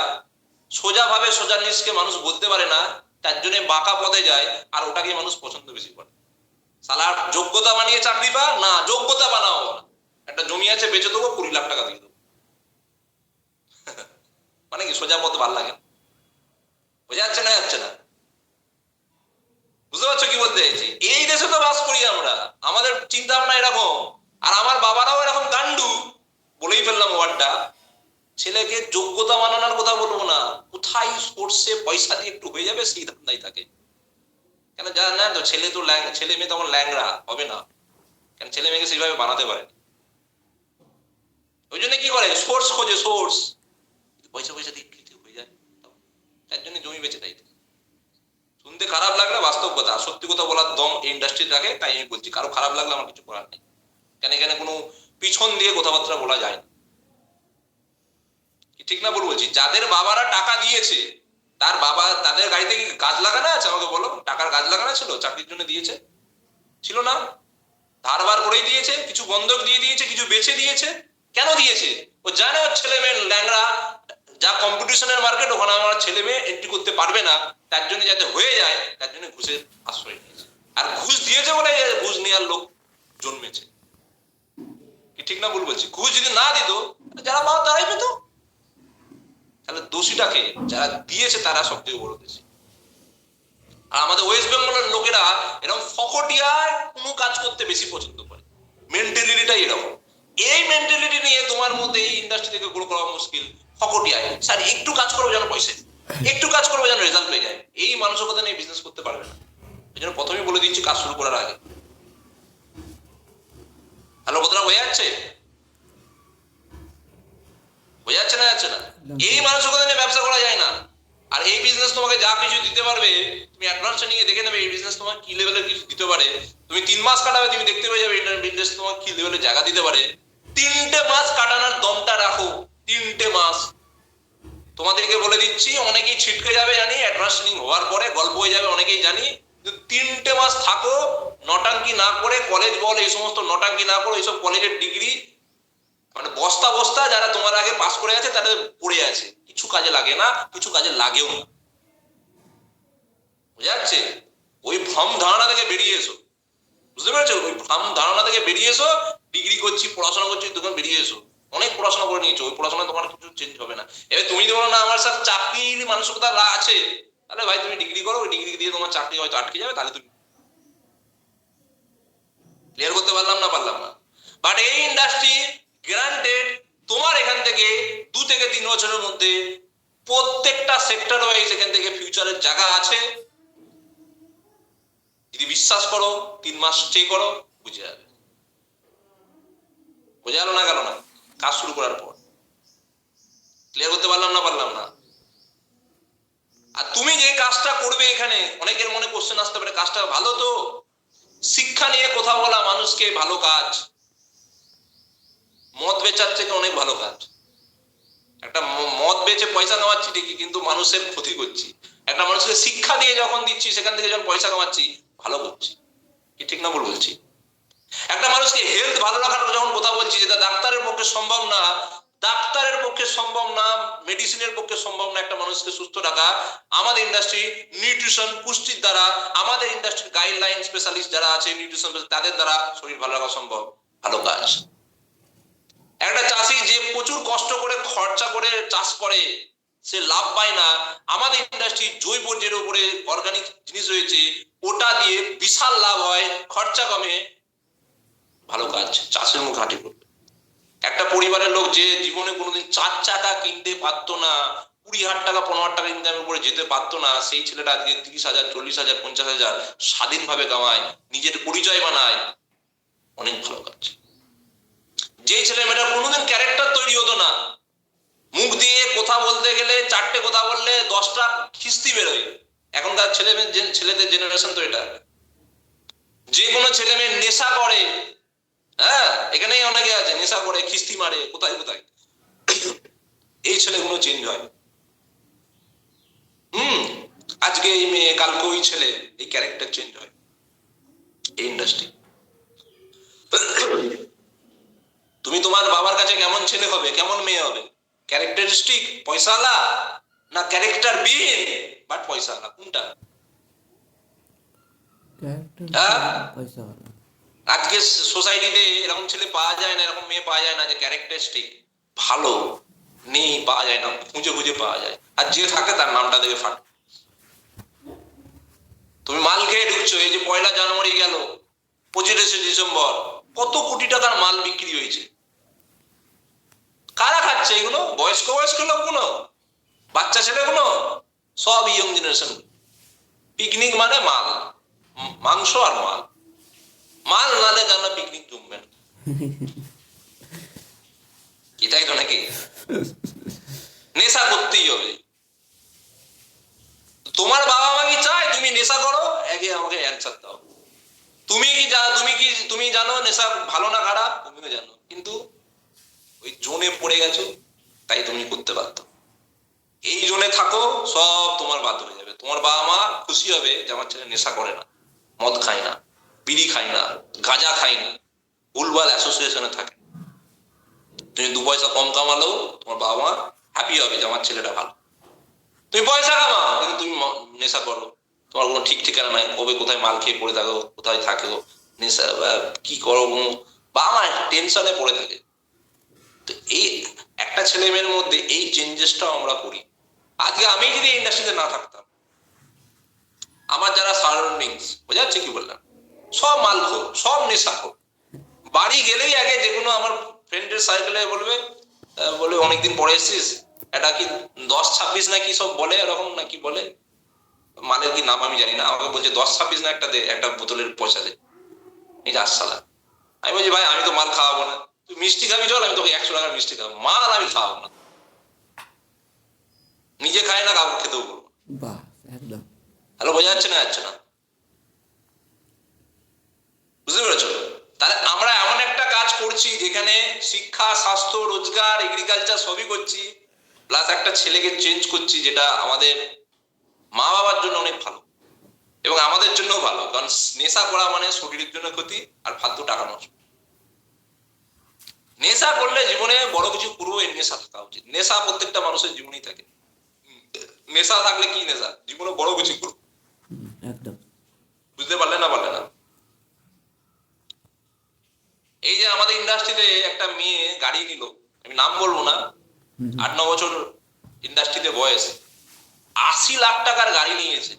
সোজাভাবে সোজা জিনিসকে মানুষ বলতে পারে না, তার জন্য বাঁকা পথে যায়, আর ওটাকে মানুষ পছন্দ বেশি করে। সালার যোগ্যতা বানিয়ে চাকরি পা না, যোগ্যতা বানাও না, একটা জমি আছে বেচে দেবো, 20 লাখ টাকা দিয়ে দেবো। মানে কি সোজা পথ ভালো লাগে না? বোঝা যাচ্ছে না? যাচ্ছে না? বুঝতে পারছো কি বলতে চাইছি? এই দেশে তো বাস করি আমরা, আমাদের চিন্তা ভাবনা এরকম। আর আমার বাবারাও এরকম গান্ডু, বলেই ফেললাম ওয়ার্ডটা। ছেলেকে যোগ্যতা বানানোর কথা বলবো না, কোথায় সোর্সে পয়সা দিয়ে একটু হয়ে যাবে সেই ধান্দাই থাকে। কেন জানা না তো, ছেলে তো ছেলে মেয়ে তখন ল্যাংড়া হবে না, কেন ছেলে মেয়েকে সেইভাবে বানাতে পারে। ওই জন্য কি করে, সোর্স খোঁজে, সোর্স। পয়সা পয়সা দিয়ে হয়ে যায়, তার জন্য জমি বেঁচে দেয়। শুনতে খারাপ লাগলে বাস্তব কথা, সত্যি কথা বলার দম এই ইন্ডাস্ট্রি থাকে, তাই আমি বলছি। কারো খারাপ লাগলে আমার কিছু করার নেই, কেন এখানে কোনো পিছন দিয়ে কথাবার্তা বলা যায় না। ঠিক না বল বলছি? যাদের বাবারা টাকা দিয়েছে, তার বাবা তাদের গাড়িতে কি গাছ লাগানো আছে? আমাকে বলো, টাকার গাছ লাগানো ছিল? চাকরির জন্য দিয়েছে? ছিল না? ধারবার করেই দিয়েছে, কিছু বন্ধক দিয়ে দিয়েছে, কিছু বেচে দিয়েছে। কেন দিয়েছে? ও জানে ওর ছেলে মেয়ে ল্যাংড়া, যা কম্পিটিশনের মার্কেট, ওখানে আমার ছেলে মেয়ে এন্ট্রি করতে পারবে না, তার জন্য যাতে হয়ে যায়, তার জন্য ঘুষের আশ্রয় নিয়েছে। আর ঘুষ দিয়েছে বলে ঘুষ নেওয়ার লোক জন্মেছে। কি ঠিক না ভুল বলছি? ঘুষ যদি না দিত, যারা পাও তারাই পেত। তাহলে দোষীটাকে যারা দিয়েছে তারা সব থেকে বড় দোষী। আর আমাদের ওয়েস্ট বেঙ্গলের লোকেরা এরকম ফকটিয়ায় কোনো কাজ করতে বেশি পছন্দ করে, মেন্টালিটিটাই এরকম। এই মেন্টালিটি নিয়ে তোমার মধ্যে এই ইন্ডাস্ট্রি থেকে গ্রো করা মুশকিল। ফকটিয়ায় স্যার একটু কাজ করবো যেন পয়সা, একটু কাজ করবো যেন রেজাল্ট পেয়ে যায়, এই মানসিকতা নিয়ে বিজনেস করতে পারবে না। এই জন্য প্রথমেই বলে দিচ্ছি কাজ শুরু করার আগে। হ্যালো, কথাটা বোঝা যাচ্ছে? বোঝা যাচ্ছে না? যাচ্ছে না? এই মানসিকতা নিয়ে ব্যবসা করা যায় না। আর এই বিজনেস তোমাকে যা কিছু দিতে পারবে, তুমি অ্যাডভান্স ট্রেনিং এ দেখে নেবে এই বিজনেস তোমাকে কি লেভেলের কিছু দিতে পারে। তুমি 3 মাস কাটাবে, তুমি দেখতে পেয়ে যাবে এই বিজনেস তোমাকে কি লেভেলের জায়গা দিতে পারে। 3টে মাস কাটানোর দমটা রাখো, 3টে মাস। তোমাদেরকে বলে দিচ্ছি, অনেকেই ছিটকে যাবে জানি, অ্যাডভান্স ট্রেনিং হওয়ার পরে গল্প হয়ে যাবে অনেকেই জানি, কিন্তু 3টে মাস থাকো, নটাঙ্কি না করে, কলেজ বল এই সমস্ত নটাঙ্কি না করে, এইসব কলেজের ডিগ্রি মানে বস্তা বস্তা যারা তোমার আগে পাস করে আছে তাদের পড়ে আছে, কিছু কাজে লাগে না, কিছু কাজে লাগেও না। বুঝা যাচ্ছে? ওই ভ্রম ধারণা থেকে বেরিয়ে এসো। বুঝতে পেরেছো? ওই ভ্রম ধারণা থেকে বেরিয়ে এসো। ডিগ্রি করছি, পড়াশোনা করছি, তখন বেরিয়ে এসো। অনেক পড়াশোনা করে নিয়েছো, ওই পড়াশোনা তোমার কিছু চেঞ্জ হবে না। এবার তুমি বলো না আমার স্যার চাকরির মানসিকতা আছে, তাহলে ভাই তুমি ডিগ্রি করো, ওই ডিগ্রি দিয়ে তোমার চাকরি হয়তো আটকে যাবে, তাহলে তুমি ক্লিয়ার করতে পারলাম না? পারলাম না। বাট এই ইন্ডাস্ট্রি গ্যারান্টেড তোমার এখান থেকে 2 থেকে 3 বছরের মধ্যে প্রত্যেকটা সেক্টর ওয়াইজ এখান থেকে ফিউচারের জায়গা আছে। যদি বিশ্বাস করো 3 মাস স্টে করো, বুঝে যাবে। বোঝা গেল না? গেল না? কাজ শুরু করার পর ক্লিয়ার করতে পারলাম না? আর তুমি যে কাজটা করবে, এখানে অনেকের মনে কোশ্চেন আসতে পারে, কাজটা ভালো তো? শিক্ষা নিয়ে কথা বলা মানুষকে ভালো কাজ, মদ বেচার থেকে অনেক ভালো কাজ। একটা মদ বেচে পয়সা কামাচ্ছি ঠিকই, কিন্তু মানুষের ক্ষতি করছি। একটা মানুষকে শিক্ষা দিয়ে যখন দিচ্ছি, সেখান থেকে যখন পয়সা কামাচ্ছি, ভালো করছি। কি ঠিক না ভুল বলছি? একটা মানুষকে হেলথ ভালো রাখার যখন কথা বলছি, যেটা ডাক্তারের পক্ষে সম্ভব না, মেডিসিনের পক্ষে সম্ভব না একটা মানুষকে সুস্থ রাখা, আমাদের ইন্ডাস্ট্রি নিউট্রিশন, পুষ্টির দ্বারা, আমাদের ইন্ডাস্ট্রির গাইডলাইন স্পেশালিস্ট যারা আছে নিউট্রিশন, তাদের দ্বারা শরীর ভালো রাখা সম্ভব। ভালো কাজ। একটা চাষি যে প্রচুর কষ্ট করে খরচা করে চাষ করে, সে লাভ পায় না। আমাদের ইন্ডাস্ট্রি জৈব যের উপরে অর্গানিক জিনিস রয়েছে, ওটা দিয়ে বিশাল লাভ হয়, খরচা কমে। ভালো কাজ। চাষের মুখ হাঁটি করবে। একটা পরিবারের লোক যে জীবনে কোনোদিন 4 চাকা কিনতে পারতো না, 20,000 টাকা 15,000 টাকা ইনকামের উপরে যেতে পারতো না, সেই ছেলেটা আজকে 30,000 40,000 50,000 স্বাধীনভাবে কামায়, নিজের পরিচয় বানায়। অনেক ভালো কাজ। যে ছেলে মেয়েটা কোনোদিন ক্যারেক্টার তৈরি হতো না, মুখ দিয়ে কথা বলতে গেলে 4টে কথা বললে 10টা খিস্তি বেরোয়, এখনকার ছেলেদের জেনারেশন তো এটা। যে কোনো ছেলে মেয়ে নেশা করে, হ্যাঁ, এখানেই অনেকে আছে নেশা করে, খিস্তি মারে, কোথায় এই ছেলেগুলো চেঞ্জ হয়। আজকে এই মেয়ে, কালকে ওই ছেলে, এই ক্যারেক্টার চেঞ্জ হয় এই ইন্ডাস্ট্রি। তুমি তোমার বাবার কাছে কেমন ছেলে হবে, কেমন মেয়ে হবে? ক্যারেক্টারিস্টিক পয়সাওয়ালা, না ক্যারেক্টার বিহীন বাট পয়সাওয়ালা? কোনটা? পয়সাওয়ালা। আজকে সোসাইটিতে এরকম ছেলে পাওয়া যায় না, এরকম মেয়ে পাওয়া যায় না যে ক্যারেক্টারিস্টিক ভালো, নেই, পাওয়া যায় না, খুঁজে পাওয়া যায়। আর যে থাকে তার নামটা দেখে ফাট। তুমি মাল খেয়ে ঢুকছো, এই যে 1 জানুয়ারি গেল, 25শে ডিসেম্বর, কত কোটি টাকার মাল বিক্রি হয়েছে। কারা খাচ্ছে এগুলো? বয়স্ক লোকগুলো, বাচ্চা ছেলেগুলো, সব ইয়ং জেনারেশন। পিকনিক মানে মাল, মাংস আর মাল নালে জানা পিকনিক জমবে না। এটাই তো নাকি? নেশা করতেই হবে। তোমার বাবা মা কি চায় তুমি নেশা করো? আগে আমাকে অ্যানসার দাও। তুমি জানো নেশা ভালো না খারাপ? তুমিও জানো, কিন্তু ওই জোনে পড়ে গেছো, তাই তুমি করতে পারতো। এই জোনে থাকো, সব তোমার বাদ হয়ে যাবে। তোমার বাবা মা খুশি হবে যে আমার ছেলে নেশা করে না, মদ খায় না, বিড়ি খায় না, গাঁজা খায় না, ভুলভাল অ্যাসোসিয়েশনে থাকে। তুমি 2 পয়সা কম কামালেও তোমার বাবা মা হ্যাপি হবে যে আমার ছেলেটা ভালো। তুমি পয়সা কামাও, কিন্তু তুমি নেশা করো, তোমার কোনো ঠিক ঠিকানা নাই, কবে কোথায় মাল খেয়ে পড়ে থাকো, কোথায় থাকো, নেশা কি করো, বাবা মা টেনশনে পড়ে থাকে। তো এই একটা ছেলে মেয়ের মধ্যে এই চেঞ্জেসটাও আমরা করি। আজকে আমি যদি ইন্ডাস্ট্রিতে না থাকতাম, আমার যারা সারাউন্ডিংস, বোঝা যাচ্ছে কি বললাম, সব মালখোর, সব নেশাখোর। বাড়ি গেলেই আগে যে কোনো আমার ফ্রেন্ডের সার্কেলে বলবে অনেকদিন পরে এসেছিস, এটা কি 10-26 না কি সব বলে, এরকম না কি বলে, মালের কি নাম আমি জানি না, আমাকে বলছে 10-26 না একটা দে, একটা বোতলের পয়সা দে। এই আসসালা, আমি বলছি ভাই আমি তো মাল খাওয়াবো না, তুই মিষ্টি খাবি চল, আমি তোকে 100 টাকার মিষ্টি খাবো, মাল আমি খাওয়াবো না। নিজে খাই না, কাউকে খেতেও বলবো। বাহ, একদম। হ্যালো, বোঝা যাচ্ছে না? বুঝতে পেরেছো? তাহলে আমরা এমন একটা কাজ করছি যেখানে শিক্ষা, স্বাস্থ্য, রোজগার, এগ্রিকালচার সবই করছি, প্লাস একটা ছেলেকে চেঞ্জ করছি, যেটা আমাদের মা বাবার জন্য অনেক ভালো এবং আমাদের জন্য ভালো। কারণ নেশা করা মানে শরীরের জন্য ক্ষতি আর ফালতু টাকা নষ্ট। নেশা করলে জীবনে বড় কিছু করবো, এর নেশা থাকা উচিত। নেশা প্রত্যেকটা মানুষের জীবনেই থাকে। নেশা থাকলে কি নেশা, জীবনে বড় কিছু করবো। একদম। বুঝতে পারলে না? এই যে আমাদের ইন্ডাস্ট্রিতে একটা মেয়ে গাড়ি নিল, আমি নাম বলবো না, 8-9 বছর ইন্ডাস্ট্রিতে বয়স, 80 লাখ টাকার গাড়ি নিয়েছে।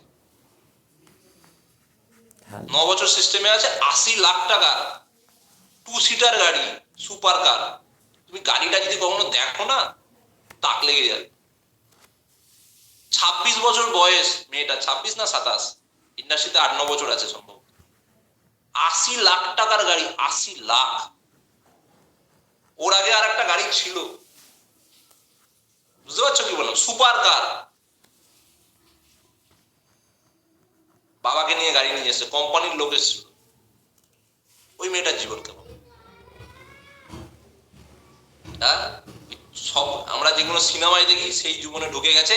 9 বছর সিস্টেমে আছে, 80 লাখ টাকা 2 সিটার গাড়ি, সুপার কার। তুমি গাড়িটা যদি কখনো দেখো না, তাক লেগে যাবে। 26 বছর বয়স মেয়েটা, 26 না 27, ইন্ডাস্ট্রিতে 8-9 বছর আছে সম্ভব। 80 লাখ টাকার গাড়ি, 80 লাখ। ওর আগে আর একটা গাড়ি ছিল, বুঝতে পারছো কি বললাম, সুপার কার। বাবাকে নিয়ে গাড়ি নিয়ে এসে কোম্পানির লোক এসেছিল। ওই মেয়েটার জীবন কেমন? হ্যাঁ, সব আমরা যেগুলো সিনেমায় দেখি সেই জীবনে ঢুকে গেছে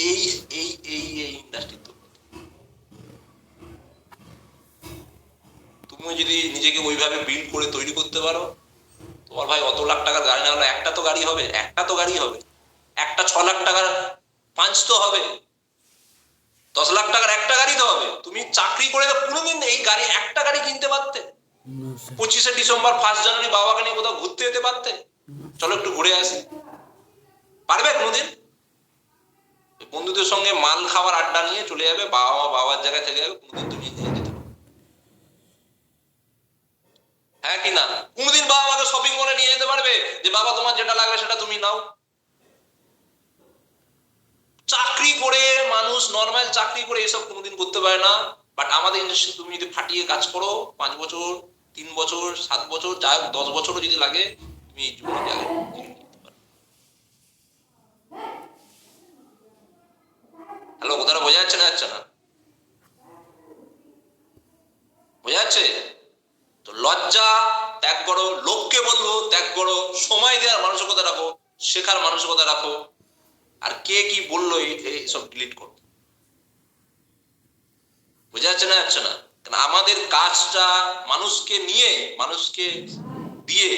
এই এই এই এই ইন্ডাস্ট্রিতে। তুমি যদি নিজেকে ওইভাবে বিল্ড করে তৈরি করতে পারো, তোমার ভাই অত লাখ টাকার গাড়ি না হলে একটা তো গাড়ি হবে, একটা তো গাড়ি হবে, একটা 6 লাখ টাকার 5 তো হবে, 10 লাখ টাকার একটা গাড়ি তো হবে। তুমি চাকরি করে কোনোদিন এই গাড়ি একটা গাড়ি কিনতে পারতে? 25শে ডিসেম্বর 1 জানুয়ারি বাবাকে নিয়ে কোথাও ঘুরতে যেতে পারতে? চলো একটু ঘুরে আসি, পারবে কোনোদিন? বন্ধুদের সঙ্গে মাল খাওয়ার আড্ডা নিয়ে চলে যাবে, বাবার জায়গায় থেকে যাবে, কোনোদিন তুমি নিয়ে যেতে পারবে? হ্যাঁ কি না? কোনোদিন বাবা মাকে শপিং মলে নিয়ে যেতে পারবে যে বাবা তোমার যেটা লাগবে সেটা তুমি নাও? চাকরি করে মানুষ, নর্মাল চাকরি করে এসব কোনোদিন করতে পারে না। বাট আমাদের ইন্ডাস্ট্রি তুমি যদি ফাটিয়ে কাজ করো, 5 বছর, 3 বছর, 7 বছর, যা 10 বছরও যদি লাগে, তুমি এই জীবনে জায়গায় নিতে পারো। হ্যালো, কথাটা বোঝা যাচ্ছে না? যাচ্ছে না? বোঝা যাচ্ছে তো? লজ্জা ত্যাগ করো, লোককে বলবো ত্যাগ করো, সময় দেওয়ার মানসিকতা রাখো, শেখার মানসিকতা রাখো, আর কে কি বললো এই সব ডিলিট করো। বোঝা যাচ্ছে না? যাচ্ছে না? কারণ আমাদের কাজটা মানুষকে নিয়ে, মানুষকে দিয়ে,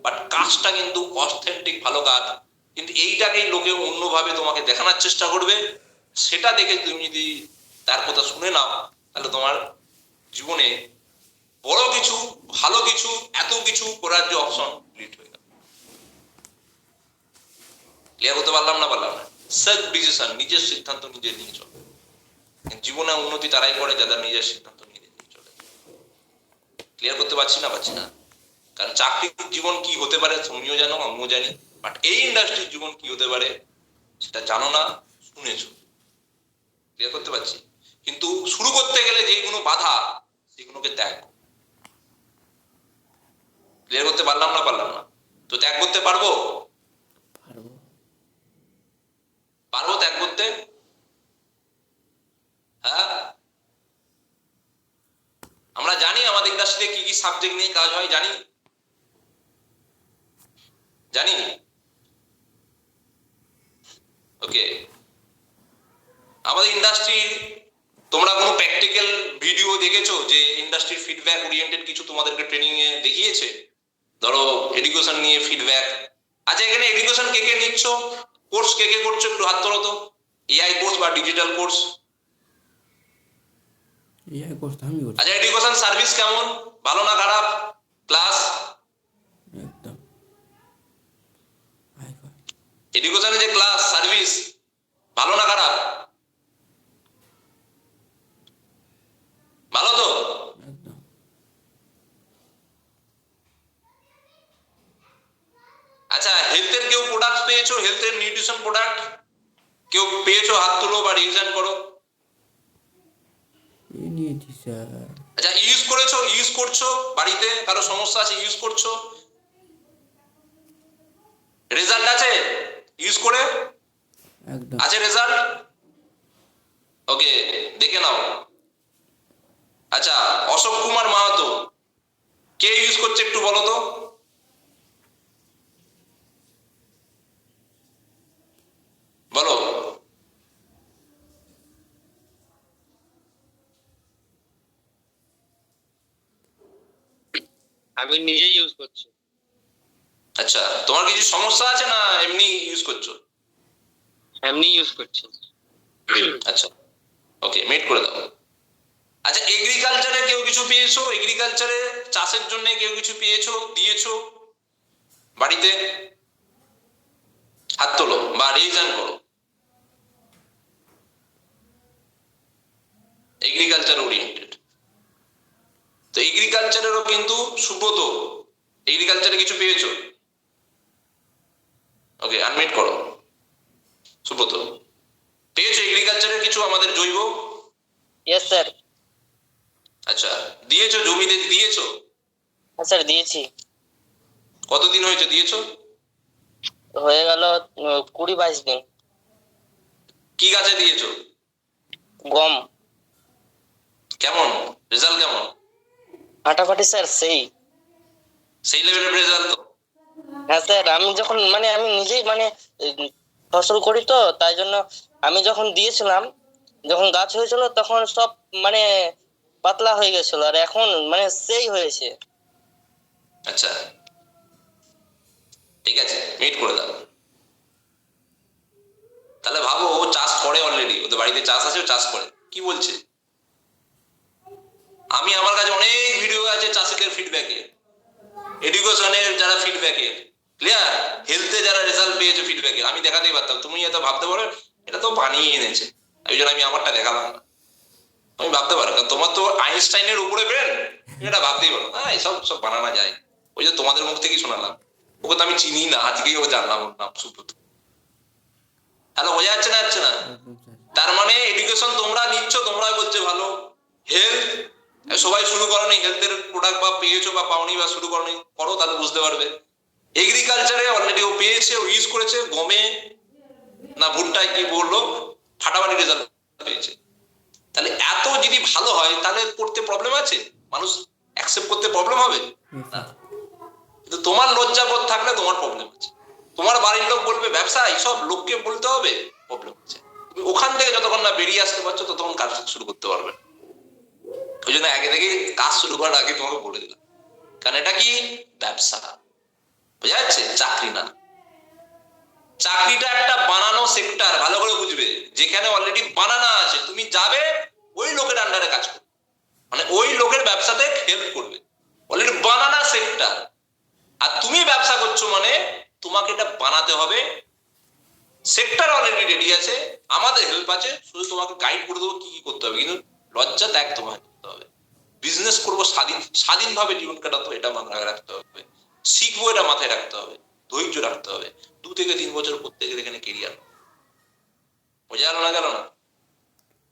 বাট কাজটা কিন্তু অথেন্টিক ভালো কাজ। কিন্তু এইটাকেই লোকে অন্যভাবে তোমাকে দেখানোর চেষ্টা করবে, সেটা দেখে তুমি যদি তার কথা শুনে নাও, তাহলে তোমার জীবনে বড় কিছু, ভালো কিছু, এত কিছু করার যে অপশন ডিলিট হয়ে গেল। ক্লিয়ার করতে পারলাম না? পারলাম না? সেলফ ডিসিশন, নিজের সিদ্ধান্ত নিজে নিয়ে চলো। জীবনে উন্নতি তারাই করে যাদের নিজের সিদ্ধান্ত নিজে নিয়ে চলে। ক্লিয়ার করতে পারছি না? পারছি না? কারণ চাকরির জীবন কি হতে পারে তুমিও জানো, আমিও জানি, বাট এই ইন্ডাস্ট্রির জীবন কি হতে পারে সেটা জানো না, শুনেছো। ক্লিয়ার করতে পারছি? কিন্তু শুরু করতে গেলে যেগুলো বাধা, সেগুলোকে ত্যাগ। ক্লিয়ার করতে পারলাম না? পারলাম না? তো ত্যাগ করতে পারবো? পারবো। পারবো ত্যাগ করতে? হ্যাঁ, আমরা জানি আমাদের ইন্ডাস্ট্রিতে কি কি সাবজেক্ট নিয়ে কাজ হয়, জানি জানি ওকে। আমাদের ইন্ডাস্ট্রি, তোমরা কোনো প্র্যাকটিক্যাল ভিডিও দেখেছো যে ইন্ডাস্ট্রির ফিডব্যাক ওরিয়েন্টেড কিছু তোমাদেরকে ট্রেনিং এ দেখিয়েছে? ধরো এডুকেশন নিয়ে ফিডব্যাক। আচ্ছা, এখানে এডুকেশন কে কে নিচ্ছ, কোর্স কে কে করছো, একটু হাত তোলো তো। এআই কোর্স বা ডিজিটাল কোর্স? এআই কোর্স আমি করছি। আচ্ছা, এডুকেশন সার্ভিস কেমন, ভালো না খারাপ? ক্লাস একদম হাই-ফাই। এডুকেশনের যে ক্লাস সার্ভিস, ভালো না খারাপ? ভালো তো? একদম। আচ্ছা, হেলথের কেউ প্রোডাক্ট পেয়েছো, হেলথের নিউট্রিশন প্রোডাক্ট কেউ পেয়েছো? হাত তুলো বা রিভিশন করো। এই নিয়েছি স্যার। আচ্ছা, ইউজ করেছো, ইউজ করছো, বাড়িতে কারো সমস্যা আছে ইউজ করছো, রেজাল্ট আছে ইউজ করে? একদম। আছে রেজাল্ট? ওকে, দেখে নাও। আচ্ছা, অশোক কুমার মাহাতো কে ইউজ করছে একটু বলো তো? বলো। আমি নিজেই ইউজ করছি। আচ্ছা, তোমার কিছু সমস্যা আছে না এমনি ইউজ করছো? এমনি ইউজ করছি। আচ্ছা, ওকে, মিট করে দাও। আচ্ছা, এগ্রিকালচারে কেউ কিছু পেয়েছো? এগ্রিকালচারে চাষের জন্য কেউ কিছু পেয়েছো, দিয়েছো বাড়িতে? হাত তোলো বা রিভিশন করো। এগ্রিকালচার ওরিয়েন্টেড তো এগ্রিকালচারেরও কিন্তু সুব্রত এগ্রিকালচারে কিছু পেয়েছো? ওকে, আনমিট করো। সুব্রত, পেয়েছো এগ্রিকালচারের কিছু আমাদের জৈব? Yes sir. আচ্ছা, দিয়েছো? জমিতে দিয়েছো? হ্যাঁ স্যার দিয়েছি, কতদিন হয়েছে দিয়েছো? হয়ে গেল 20-22 দিন। কি গাছে দিয়েছো? গম। কেমন রেজাল্ট? কেমন? ফাটাফাটি স্যার, সেই লেভেলের রেজাল্ট তো? হ্যাঁ স্যার, আমি যখন মানে আমি নিজেই মানে ফসল করি তো, তাই জন্য আমি যখন দিয়েছিলাম, যখন গাছ হয়েছিল তখন সব মানে পাতলা হয়ে গেছিল, আর এখন মানে সেই হয়েছে। আচ্ছা ঠিক আছে, মিট করে দাও। তাহলে ভাবো, ও চাষ করে অলরেডি, ওদের বাড়িতে চাষ আছে, ও চাষ করে। কি বলছে? আমি আমার কাছে অনেক ভিডিও আছে চাষিদের ফিডব্যাকের, এডুকেশনের যারা ফিডব্যাকের, ক্লিয়ার, হেলথে যারা রেজাল্ট পেয়েছে ফিডব্যাকের, আমি দেখাতেই পারতাম। তুমি এত ভাবতে পারো এটা তো বানিয়ে এনেছে, ওই জন্য আমি আমারটা দেখালাম না। আমি ভাবতে পারো, কারণ তোমার তো আইনস্টাইনের উপরে ব্রেন, এটা ভাবতেই পারো হ্যাঁ এসব সব বানানো যায়। ওই যে তোমাদের মুখ থেকেই শোনালাম, ওকে তো আমি চিনি না, আজকেই ও জানলাম ওর নাম সুব্রত। হ্যালো, বোঝা যাচ্ছে না? যাচ্ছে না? একদম স্যার। তার মানে এডুকেশন তোমরা নিচ্ছ, তোমরা বলছে ভালো। হেলথ সবাই শুরু করনি, হেলথের প্রোডাক্ট বা পেয়েছো বা পাওনি বা শুরু করনি, করো, তাহলে বুঝতে পারবে। এগ্রিকালচারে অলরেডি ও পেয়েছে, ও ইউজ করেছে, গমে না ভুট্টায় কি বললো, ফাটাফাটি রেজাল্ট পেয়েছে। তাহলে এত যদি ভালো হয়, তাহলে করতে প্রবলেম আছে? মানুষ অ্যাকসেপ্ট করতে প্রবলেম হবে না? কিন্তু তোমার লজ্জাবোধ থাকলে তোমার প্রবলেম আছে। তোমার বাড়ির লোক বলবে ব্যবসা, এইসব লোককে বলতে হবে, প্রবলেম আছে। তুমি ওখান থেকে যতক্ষণ না বেরিয়ে আসতে পারছো, ততক্ষণ কাজ শুরু করতে পারবে। ওই জন্য আগে থেকে কাজ শুরু করার আগে তোমাকে বলে দিলাম, কারণ এটা কি ব্যবসা, বোঝা যাচ্ছে? চাকরি না। চাকরিটা একটা বানানো সেক্টর, ভালো করে বুঝবে, যেখানে অলরেডি বানানো আছে, তুমি যাবে ওই লোকের আন্ডারে কাজ করবে, মানে ওই লোকের ব্যবসাতে হেল্প করবে, অলরেডি বানানা সেক্টর। আর তুমি ব্যবসা করছো মানে তোমাকে এটা বানাতে হবে, সেক্টর অলরেডি রেডি আছে, আমাদের হেল্প আছে, শুধু তোমাকে গাইড করে দেবো কি কি করতে হবে। কিন্তু লজ্জা ত্যাগ তোমাকে করতে হবে। বিজনেস করবো স্বাধীনভাবে জীবন কাটাতো, এটা মাথায় রাখতে হবে। শিখবো, এটা মাথায় রাখতে হবে। ধৈর্য রাখতে হবে। 2 থেকে 3 বছর করতে গেলে এখানে কেরিয়ার, বোঝা গেল না? গেল না?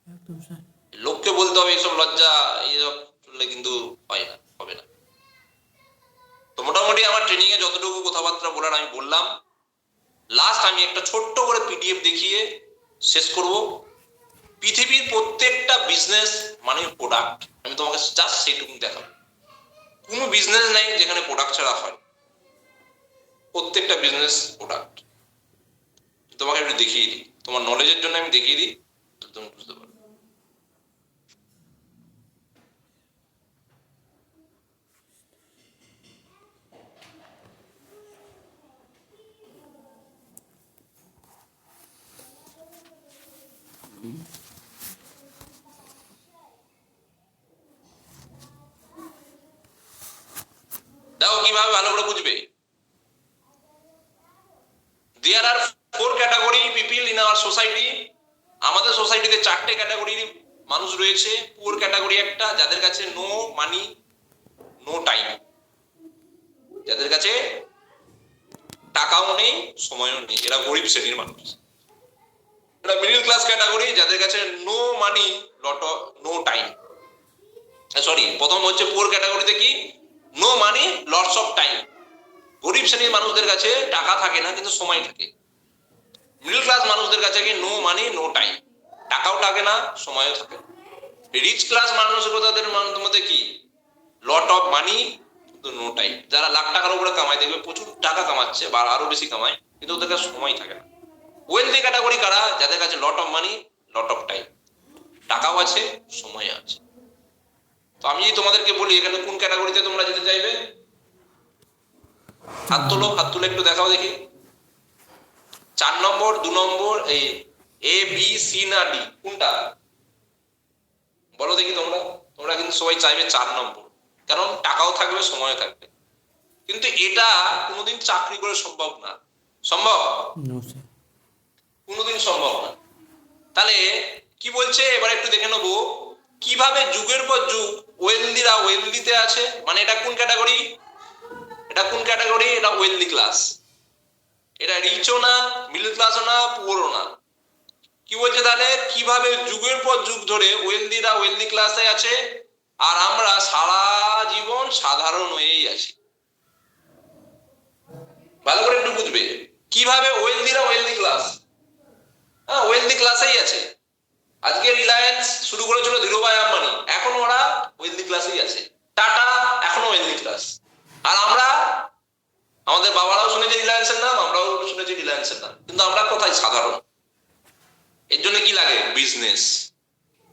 একদম স্যার। লোককে বলতে হবে এইসব, লজ্জা এইসব চললে কিন্তু হয় না, হবে না। তো মোটামুটি আমার ট্রেনিং এ যতটুকু কথাবার্তা বলার আমি বললাম। লাস্ট আমি একটা ছোট্ট করে পিডিএফ দেখিয়ে শেষ করব। পৃথিবীর প্রত্যেকটা বিজনেস মানে প্রোডাক্ট, আমি তোমাকে জাস্ট সেইটুকু দেখাবো। কোনো বিজনেস নাই যেখানে প্রোডাক্ট ছাড়া হয়, প্রত্যেকটা বিজনেস প্রোডাক্ট। তোমাকে একটু দেখিয়ে দিই, তোমার নলেজের জন্য আমি দেখিয়ে দিই, তুমি বুঝতে পারো। দেখো কিভাবে ভালো করে বুঝবে। There are 4 category people in our society. আমাদের সোসাইটিতে 4টে ক্যাটাগরির মানুষ রয়েছে। পুয়ার ক্যাটাগরি একটা, যাদের কাছে নো মানি নো টাইম, যাদের কাছে টাকাও নেই সময়ও নেই, এরা গরিব শ্রেণীর মানুষ। এটা মিডল ক্লাস ক্যাটাগরি, যাদের কাছে no money no time. Sorry, প্রথম হচ্ছে পুয়ার ক্যাটাগরিতে কি, no money lots of time. গরিব শ্রেণীর মানুষদের কাছে টাকা থাকে না কিন্তু সময় থাকে। মিডল ক্লাস মানুষদের কাছে কি নো মানি নো টাইম, টাকাও থাকে না সময়ও থাকে। রিচ ক্লাস মানুষদের মধ্যে কি লট অফ মানি কিন্তু নো টাইম। যারা লাখ টাকার উপরে কামায়, দেখবে প্রচুর টাকা কামাচ্ছে বা আরো বেশি কামায়, কিন্তু ওদের কাছে সময় থাকে না। ওয়েলথি ক্যাটাগরি কারা, যাদের কাছে lot of money lot of time, টাকাও আছে সময় আছে। তো আমি যদি তোমাদেরকে বলি এখানে কোন ক্যাটাগরিতে তোমরা যেতে চাইবে, হাত তোলো, হাত তুলে একটু দেখাও দেখি। 4 নম্বর, 2 নম্বর, এই এ বি সি না ডি, কোনটা বলো দেখি তোমরা। তোমরা কিন্তু সবাই চাইবে 4 নম্বর, কারণ টাকাও থাকবে সময়ও থাকবে। কিন্তু এটা কোনোদিন চাকরি করে সম্ভব না। সম্ভব? No sir. কোনোদিন সম্ভব না। তাহলে কি বলছে এবার একটু দেখে নেবো, কিভাবে যুগের পর যুগ ওয়েলদিরা ওয়েলদিতে আছে। মানে এটা কোন ক্যাটাগরি, এটা কোন ক্যাটাগরি, এটা ওয়েলদি ক্লাস। এটা রিচও না, মিডল ক্লাসও না, পুয়ারও না। কি বলছে তাহলে, কিভাবে যুগের পর যুগ ধরে ওয়েলদিরা ওয়েলদি ক্লাসে আছে, আর আমরা সারা জীবন সাধারণ হয়েই আছি। ভালো করে একটু বুঝবে কিভাবে ওয়েলদিরা ওয়েলদি ক্লাস, হ্যাঁ ওয়েলদি ক্লাসেই আছে। আজকে রিলায়েন্স শুরু করেছিল ধীরুভাই আম্বানি, এখন ওরা ওয়েলদি ক্লাসেই আছে। টাটা এখনো ওয়েলদি ক্লাস। আর আমরা, আমাদের বাবারাও শুনেছে রিলায়েন্সের নাম, আমরাও শুনেছি রিলায়েন্সের নাম, কিন্তু আমরা কোথায়? সাধারণ। এর জন্য কি লাগে? বিজনেস।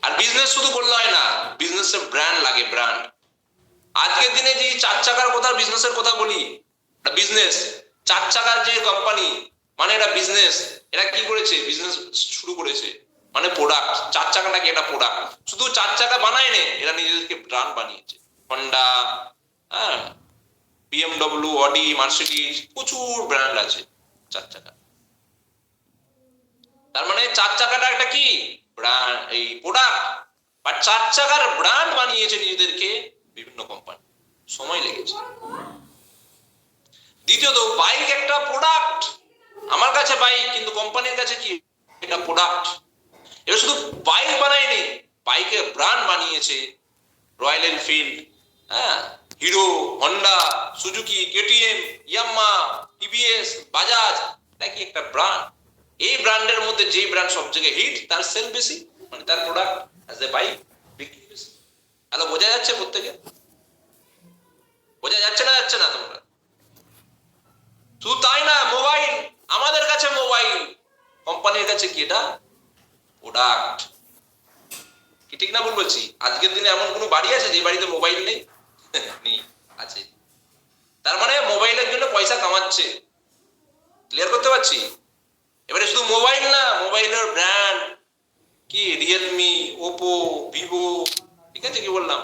আর বিজনেস শুধু করলে হয় না, বিজনেসের ব্র্যান্ড লাগে, ব্র্যান্ড। আজকের দিনে যে 4 চাকার কথা, বিজনেসের কথা বলি, বিজনেস 4 চাকার যে কোম্পানি, মানে এটা বিজনেস। এরা কি করেছে? বিজনেস শুরু করেছে, মানে প্রোডাক্ট। 4 চাকা নাকি এটা প্রোডাক্ট। শুধু 4 চাকা বানায় নে, এরা নিজেদেরকে ব্র্যান্ড বানিয়েছে। হন্ডা, হ্যাঁ, বিএমডব্লিউ, অডি, মার্সিডিজ, প্রচুর ব্র্যান্ড আছে 4 চাকা। তার মানে 4 চাকাটা একটা কি ব্র্যান্ড, এই প্রোডাক্ট। আর 4 চাকার ব্র্যান্ড বানিয়েছে নিজেদেরকে বিভিন্ন কোম্পানি, সময় লেগেছে। দ্বিতীয়ত, বাইক একটা প্রোডাক্ট। আমার কাছে বাইক, কিন্তু কোম্পানির কাছে কি? এটা প্রোডাক্ট। এবার শুধু বাইক বানায়নি, বাইকের ব্র্যান্ড বানিয়েছে। রয়্যাল এনফিল্ড, হ্যাঁ, hero, Honda, Suzuki, KTM, ইয়াম্মা, TVS, Bajaj, এটা কি একটা ব্র্যান্ড। এই ব্র্যান্ডের মধ্যে যে ব্র্যান্ড সব জায়গায় হিট, তার সেল বেশি, মানে তার প্রোডাক্ট অ্যাজ এ বাইক বিক্রি বেশি। হ্যালো, বোঝা যাচ্ছে? প্রত্যেকে বোঝা যাচ্ছে না? যাচ্ছে না তোমরা? শুধু তাই না, মোবাইল, আমাদের কাছে মোবাইল, কোম্পানির কাছে কি? এটা প্রোডাক্ট। কি ঠিক না ভুল বলছি? আজকের দিনে এমন কোনো বাড়ি আছে যে বাড়িতে মোবাইল নেই? নেই, আছে। তার মানে মোবাইলের জন্য পয়সা কামাচ্ছে। ক্লিয়ার করতে পারছি? এবারে শুধু মোবাইল না, মোবাইলের ব্র্যান্ড কি? রিয়েলমি, ওপো, ভিভো, ঠিক আছে? কি বললাম?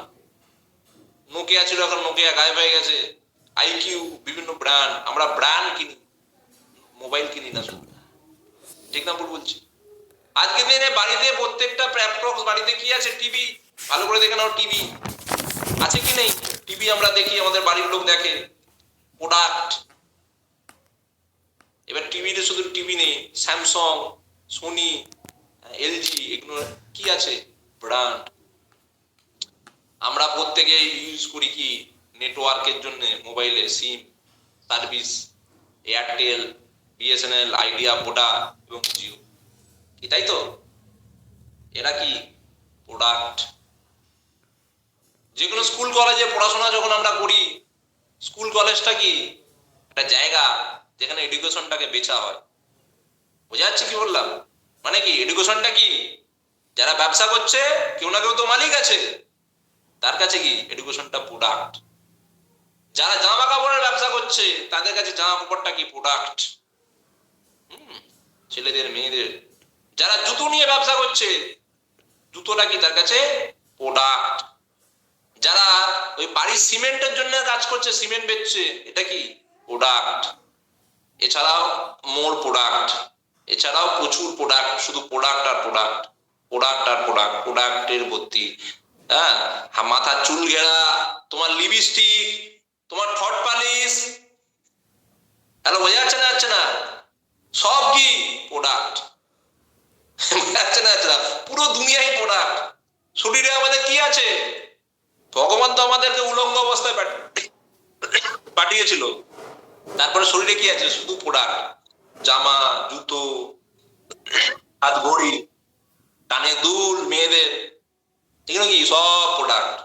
নোকিয়া ছিল, এখন নোকিয়া গায়েব হয়ে গেছে। আইকিউ, বিভিন্ন ব্র্যান্ড। আমরা ব্র্যান্ড কিনি, মোবাইল কিনি না শুধু। ঠিক না ভুল বলছি? আজকে দিনে বাড়িতে প্রত্যেকটা ল্যাপটপ, বাড়িতে কি আছে? টিভি। ভালো করে দেখে নাও, টিভি আছে কি নেই? টিভি আমরা দেখি, আমাদের বাড়ির লোক দেখে, প্রোডাক্ট। এবার টিভিতে শুধু টিভি নেই, স্যামসাং, সোনি, এলজি, এগুলো কি আছে? ব্র্যান্ড। আমরা প্রত্যেকে ইউজ করি কি? নেটওয়ার্কের জন্য মোবাইলে SIM service, Airtel, BSNL, Idea, Voda এবং জিও, কি তাই তো? এরা কি? প্রোডাক্ট। যেগুলো স্কুল কলেজে পড়াশোনা যখন আমরা করি, স্কুল কলেজটা কি? একটা জায়গা যেখানে এডুকেশনটাকে বেচা হয়। বোঝা যাচ্ছে কি বললাম? মানে কি এডুকেশনটা কি? যারা ব্যবসা করছে, কেউ না কেউ তো মালিক আছে, তার কাছে কি এডুকেশনটা প্রোডাক্ট। যারা জামা কাপড়ের ব্যবসা করছে, তাদের কাছে জামা কাপড়টা কি? প্রোডাক্ট। ছেলেদের, মেয়েদের। যারা জুতো নিয়ে ব্যবসা করছে, জুতোটা কি? তার কাছে প্রোডাক্ট। যারা ওই বাড়ির সিমেন্টের জন্য কাজ করছে, সিমেন্ট বেচছে, এটা কি? প্রোডাক্ট। এছাড়াও মোর প্রোডাক্ট, এছাড়াও প্রচুর প্রোডাক্ট, শুধু প্রোডাক্ট আর প্রোডাক্ট, প্রোডাক্ট আর প্রোডাক্ট, প্রোডাক্টের ভর্তি। হ্যাঁ, মাথার চুল ঘেরা, তোমার লিপস্টিক, তোমার ঠোঁট পালিশ, হ্যালো, বোঝা যাচ্ছে না? যাচ্ছে না? সব কি? প্রোডাক্ট। যাচ্ছে না? যাচ্ছে না? পুরো দুনিয়াই প্রোডাক্ট। শরীরে আমাদের কি আছে? ভগবান তো আমাদেরকে উলঙ্গ অবস্থায় পাঠিয়েছিল, তারপরে শরীরে কি আছে? শুধু প্রোডাক্ট। জামা, জুতো, হাত ঘড়ি, কানে দুল, মেয়েদের, এগুলো কি? সব প্রোডাক্ট।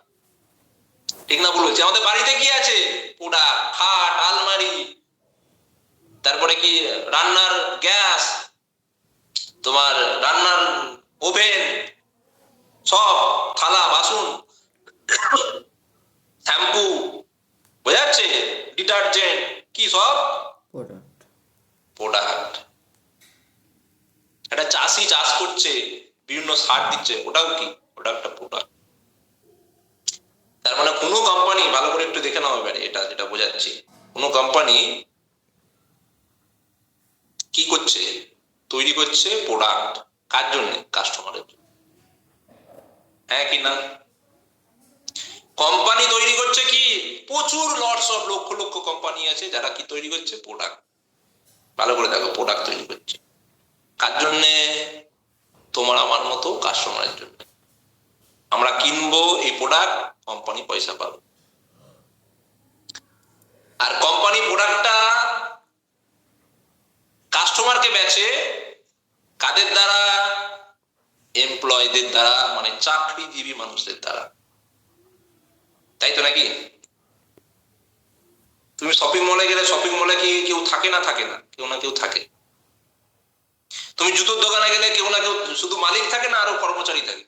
ঠিক না বলছি? আমাদের বাড়িতে কি আছে? প্রোডাক্ট। খাট, আলমারি, তারপরে কি? রান্নার গ্যাস, তোমার রান্নার ওভেন, সব, থালা বাসন, শ্যাম্পু, বোঝা যাচ্ছে? ডিটারজেন্ট, কি? সব প্রোডাক্ট। প্রোডাক্ট। একটা চাষি চাষ করছে, বিভিন্ন সার দিচ্ছে, ওটাও কি? ওটা একটা প্রোডাক্ট। তার মানে কোনো কোম্পানি, ভালো করে একটু দেখে নাও এবারে, এটা যেটা বোঝাচ্ছি, কোনো কোম্পানি কি করছে? তৈরি করছে প্রোডাক্ট। কার জন্য? কাস্টমারের জন্য। হ্যাঁ কি না? কোম্পানি তৈরি করছে কি? প্রচুর lots of, lakh lakh company আছে যারা কি তৈরি করছে? প্রোডাক্ট। ভালো করে দেখো, প্রোডাক্ট তৈরি করছে কার জন্য? তোমার আমার মতো কাস্টমারের জন্য। আমরা কিনবো এই প্রোডাক্ট, কোম্পানি পয়সা পাবে। আর কোম্পানি প্রোডাক্টটা কাস্টমারকে বেচে কাদের দ্বারা? এমপ্লয়ীদের দ্বারা, মানে চাকরিজীবী মানুষদের দ্বারা, তাই তো নাকি? তুমি শপিং মলে গেলে শপিং মলে কি কেউ থাকে না? থাকে না, কেউ না কেউ থাকে। তুমি জুতোর দোকানে গেলে কেউ না কেউ, শুধু মালিক থাকে না, আরো কর্মচারী থাকে।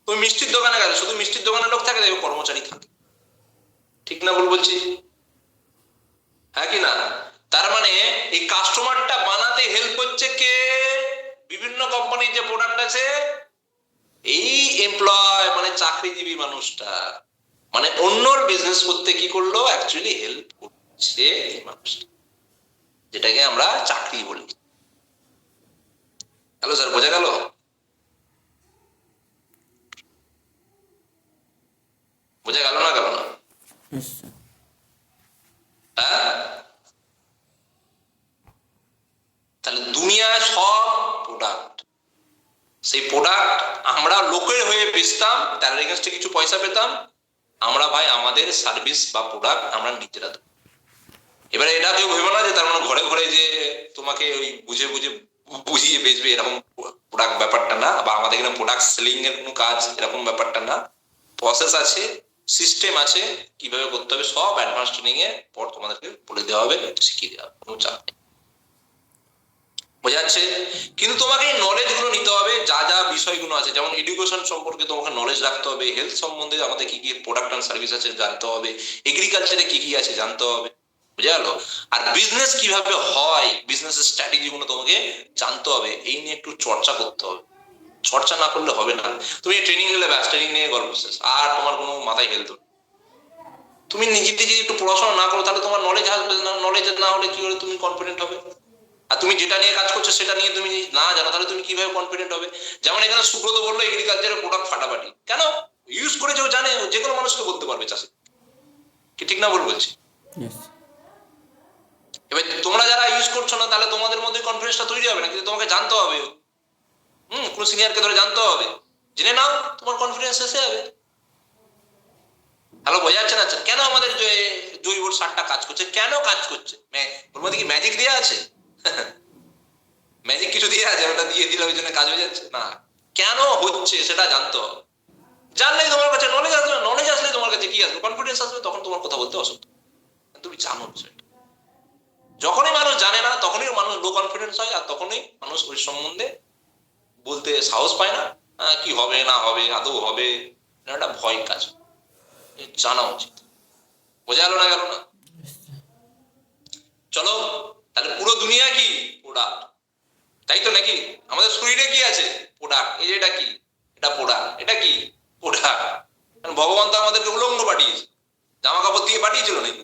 তুমি মিষ্টির দোকানে গেলে শুধু মিষ্টির দোকানের লোক থাকে, দেখবে কর্মচারী থাকে। ঠিক না ভুল বলছি? হ্যাঁ কি না? তার মানে এই কাস্টমারটা বানাতে হেল্প করছে কে? বিভিন্ন কোম্পানির যে প্রোডাক্ট আছে, এই এমপ্লয় মানে চাকরিজীবী মানুষটা, মানে অন্যর বিজনেস করতে কি করলো? অ্যাকচুয়ালি হেল্প করছে এই মানুষটা, যেটাকে আমরা চাকরি বলি। হ্যালো স্যার, বোঝা গেল? বোঝা গেল না? গেল না? Yes, sir. হ্যাঁ, তাহলে দুনিয়ায় সব প্রোডাক্ট, সেই প্রোডাক্ট আমরা লোকের হয়ে বেচতাম, তার এগেনস্টে কিছু পয়সা পেতাম। আমরা ভাই আমাদের সার্ভিস বা প্রোডাক্ট আমরা নিজেরা দেবো। এবারে এটা কেউ ভেবো না যে তার মানে ঘরে ঘরে যে তোমাকে ওই বুঝিয়ে বেচবে, এরকম প্রোডাক্ট ব্যাপারটা না, বা আমাদের এখানে প্রোডাক্ট সেলিং এর কোনো কাজ এরকম ব্যাপারটা না। প্রসেস আছে, সিস্টেম আছে, কিভাবে করতে হবে সব অ্যাডভান্স ট্রেনিং এর পর তোমাদেরকে বলে দেওয়া হবে, শিখিয়ে দেওয়া হবে, কোনো চাপ নেই। বোঝা যাচ্ছে? কিন্তু তোমাকে এই নলেজ গুলো নিতে হবে, যা যা বিষয়গুলো আছে, যেমন এডুকেশন সম্পর্কে তোমাকে নলেজ রাখতে হবে, হেলথ সম্বন্ধে আমাদের কি কি প্রোডাক্ট এন্ড সার্ভিস আছে জানতে হবে, এগ্রিকালচারে কি কি আছে জানতে হবে, বুঝা গেল? আর বিজনেস কিভাবে হয়, বিজনেসের স্ট্র্যাটেজি গুলো তোমাকে জানতে হবে, এই নিয়ে একটু চর্চা করতে হবে। চর্চা না করলে হবে না। তুমি ট্রেনিং নিলে ব্যাস, ট্রেনিং নিয়ে গল্প শেষ, আর তোমার কোনো মাথায় হেলতো। তুমি নিজে যদি একটু পড়াশোনা না করো তাহলে তোমার নলেজ আসবে না, নলেজ না হলে কি করে তুমি কনফিডেন্ট হবে? আর তুমি যেটা নিয়ে কাজ করছো সেটা নিয়ে তুমি না জানো তাহলে তুমি কিভাবে কনফিডেন্ট হবে? যেমন এখানে সুব্রত বললো এগ্রিকালচারের প্রোডাক্ট ফাটাফাটি, কেন? ইউজ করে যে জানে, যে কোনো মানুষকে বলতে পারবে চাষে, কি ঠিক না ভুল বলছি? Yes. এবার তোমরা যারা ইউজ করছো না তাহলে তোমাদের মধ্যে কনফিডেন্সটা তৈরি হবে না, কিন্তু তোমাকে জানতে হবে। কোনো সিনিয়রকে ধরে জানতে হবে, জেনে নাও, তোমার কনফিডেন্স এসে যাবে। হ্যালো, বোঝা যাচ্ছে না? কেন আমাদের জৈব সারটা কাজ করছে? কেন কাজ করছে? ওর মধ্যে কি ম্যাজিক দেওয়া আছে? ম্যাজিক কিছু দিয়ে আছে ওটা দিয়ে দিলে ওই জন্য কাজ হয়ে যাচ্ছে না। কেন হচ্ছে সেটা জানতে হবে। জানলেই তোমার কাছে নলেজ আসবে, নলেজ আসলে তোমার কাছে কি আসবে? কনফিডেন্স আসবে, তখন তোমার কথা বলতে অসুবিধা। তুমি জানো বিষয়টা। যখনই মানুষ জানে না তখনই মানুষ লো কনফিডেন্স হয়, আর তখনই মানুষ ওই সম্বন্ধে বলতে সাহস পায় না। কি হবে না হবে, আদৌ হবে, একটা ভয় কাজ, জানা উচিত। বোঝা গেল না? গেল না? চলো, তাহলে পুরো দুনিয়া কি প্রোডাক্ট, তাই তো নাকি? আমাদের শরীরে কি আছে? প্রোডাক্ট। এই যে এটা কি? এটা প্রোডাক্ট। এটা কি? প্রোডাক্ট। ভগবান তো আমাদেরকে উলঙ্গ পাঠিয়েছে, জামা কাপড় দিয়ে পাঠিয়েছিল নাকি?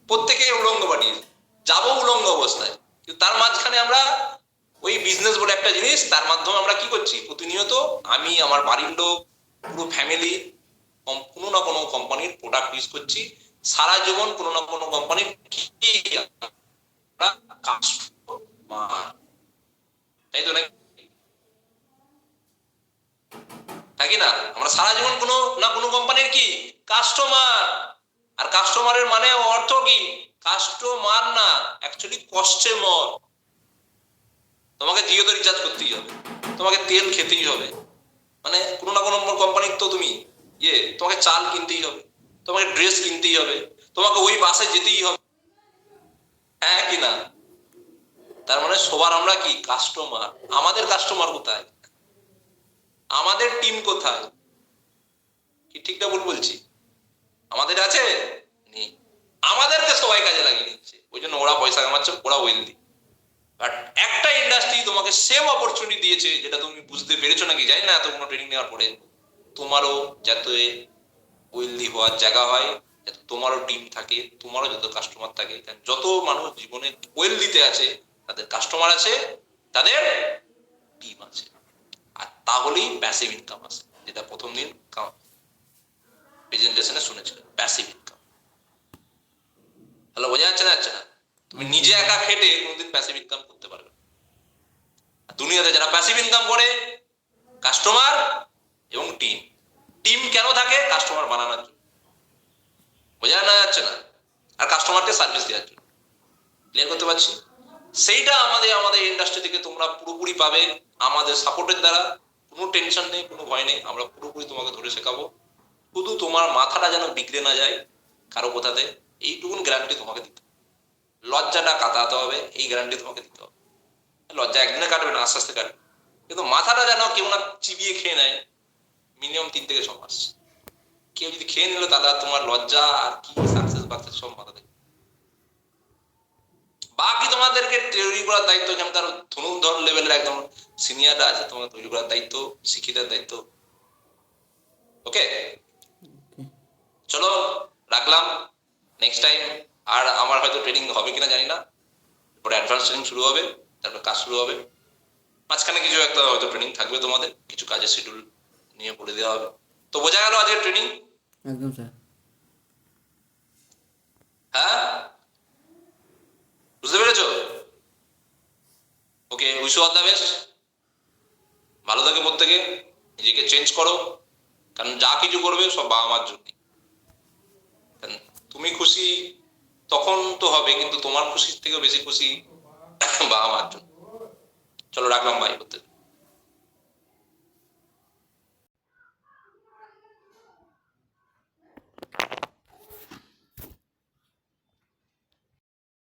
প্রত্যেকেই উলঙ্গ পাঠিয়েছে, যাবো উলঙ্গ অবস্থায়। কিন্তু তার মাঝখানে আমরা ওই বিজনেস বলে একটা জিনিস, তার মাধ্যমে আমরা কি করছি? প্রতিনিয়ত আমি, আমার বাড়ির লোক, পুরো ফ্যামিলি কোনো না কোনো কোম্পানির প্রোডাক্ট ইউজ করছি। সারা জীবন কোনো না কোনো কোম্পানির তাই তো নাকি না? আমরা সারা জীবন কোনো না কোনো কোম্পানির কি কাস্টমার। আর কাস্টমারের মানে অর্থ কি? কাস্টমার না, অ্যাকচুয়ালি কাস্টমার। তোমাকে জিও তো রিচার্জ করতেই হবে, তোমাকে তেল খেতেই হবে, মানে কোনো না কোনো কোম্পানির তো তুমি তোমাকে চাল কিনতেই হবে, তোমাকে ড্রেস কিনতেই হবে, তোমাকে ওই বাসে যেতেই হবে, হ্যাঁ কি না? তার মানে সবার আমরা কি কাস্টমার। আমাদের কাস্টমার কোথায়? আমাদের টিম কোথায়? কি ঠিক না ভুল বলছি? আমাদের আছে? আমাদেরকে সবাই কাজে লাগিয়ে নিচ্ছে, ওই জন্য ওরা পয়সা কামাচ্ছে, ওরা ওয়েলদি। বাট একটা ইন্ডাস্ট্রি তোমাকে সেম অপরচুনিটি দিয়েছে, যেটা তুমি বুঝতে পেরেছো নাকি জানি না এত কোনো ট্রেনিং নেওয়ার পরে। তোমারও যাতে ওয়েলদি হওয়ার জায়গা হয়, যাতে তোমারও টিম থাকে, তোমারও যত কাস্টমার থাকে। যত মানুষ জীবনে ওয়েলদিতে আছে তাদের কাস্টমার আছে, তাদের টিম আছে, আর তাহলেই প্যাসিভ ইনকাম আছে, যেটা প্রথম দিন প্রেজেন্টেশনে শুনেছিলেন, প্যাসিভ ইনকাম। তাহলে বোঝা যাচ্ছে না? যাচ্ছে না? তুমি নিজে একা খেটে কোনোদিন প্যাসিভ ইনকাম করতে পারবে না। দুনিয়াতে যারা প্যাসিভ ইনকাম করে, কাস্টমার এবং টিম, টিম কেন থাকে? কাস্টমার বানানোর জন্য, বোঝা না যাচ্ছে না? আর কাস্টমারকে সার্ভিস দেওয়ার জন্য। ক্লিয়ার করতে পারছি? সেইটা আমাদের ইন্ডাস্ট্রি থেকে তোমরা পুরোপুরি পাবে আমাদের সাপোর্টের দ্বারা। কোনো টেনশন নেই, কোনো ভয় নেই, আমরা পুরোপুরি তোমাকে ধরে শেখাবো। শুধু তোমার মাথাটা যেন বিগড়ে না যায় কারো কথাতে, এইটুকুন গ্যারান্টি তোমাকে দিতে হবে। লজ্জাটা কাটাতে হবে, এই গ্যারান্টি তোমাকে দিতে হবে। লজ্জা একদিনে কাটবে না, আস্তে আস্তে কাটবে, কিন্তু মাথাটা যেন কেউ না চিবিয়ে খেয়ে নেয় মিনিমাম 3 থেকে 6 মাস। কেউ যদি খেয়ে নিল তাহলে আর তোমার লজ্জা আর কি সাকসেস বাকসেস সব মাথা থেকে। বাকি তোমাদেরকে তৈরি করার দায়িত্ব, যেমন তার ধনুর্ধর লেভেলের একদম সিনিয়ররা আছে, তোমাকে তৈরি করার দায়িত্ব, শিক্ষিতার দায়িত্ব। ওকে, চলো রাখলাম। নেক্সট টাইম আর আমার হয়তো ট্রেনিং হবে কিনা জানি না, পরে অ্যাডভান্স ট্রেনিং শুরু হবে, তারপর কাজ শুরু হবে। মাঝখানে কিছু একটা হয়তো ট্রেনিং থাকবে, তোমাদের কিছু কাজের শিডিউল নিয়ে বলে দেওয়া হবে। তো বোঝা গেল আজকের ট্রেনিং? একদম স্যার। হ্যাঁ, বুঝতে পেরেছো? Okay, wish you all the best. ভালো থাকে প্রত্যেকে, নিজেকে চেঞ্জ করো, কারণ যা কিছু করবে সব বাবা মার জন্য। তুমি খুশি তখন তো হবে, কিন্তু তোমার খুশির থেকে বেশি খুশি বাবা মার জন্য। চলো রাখলাম, বাই প্রত্যেকে।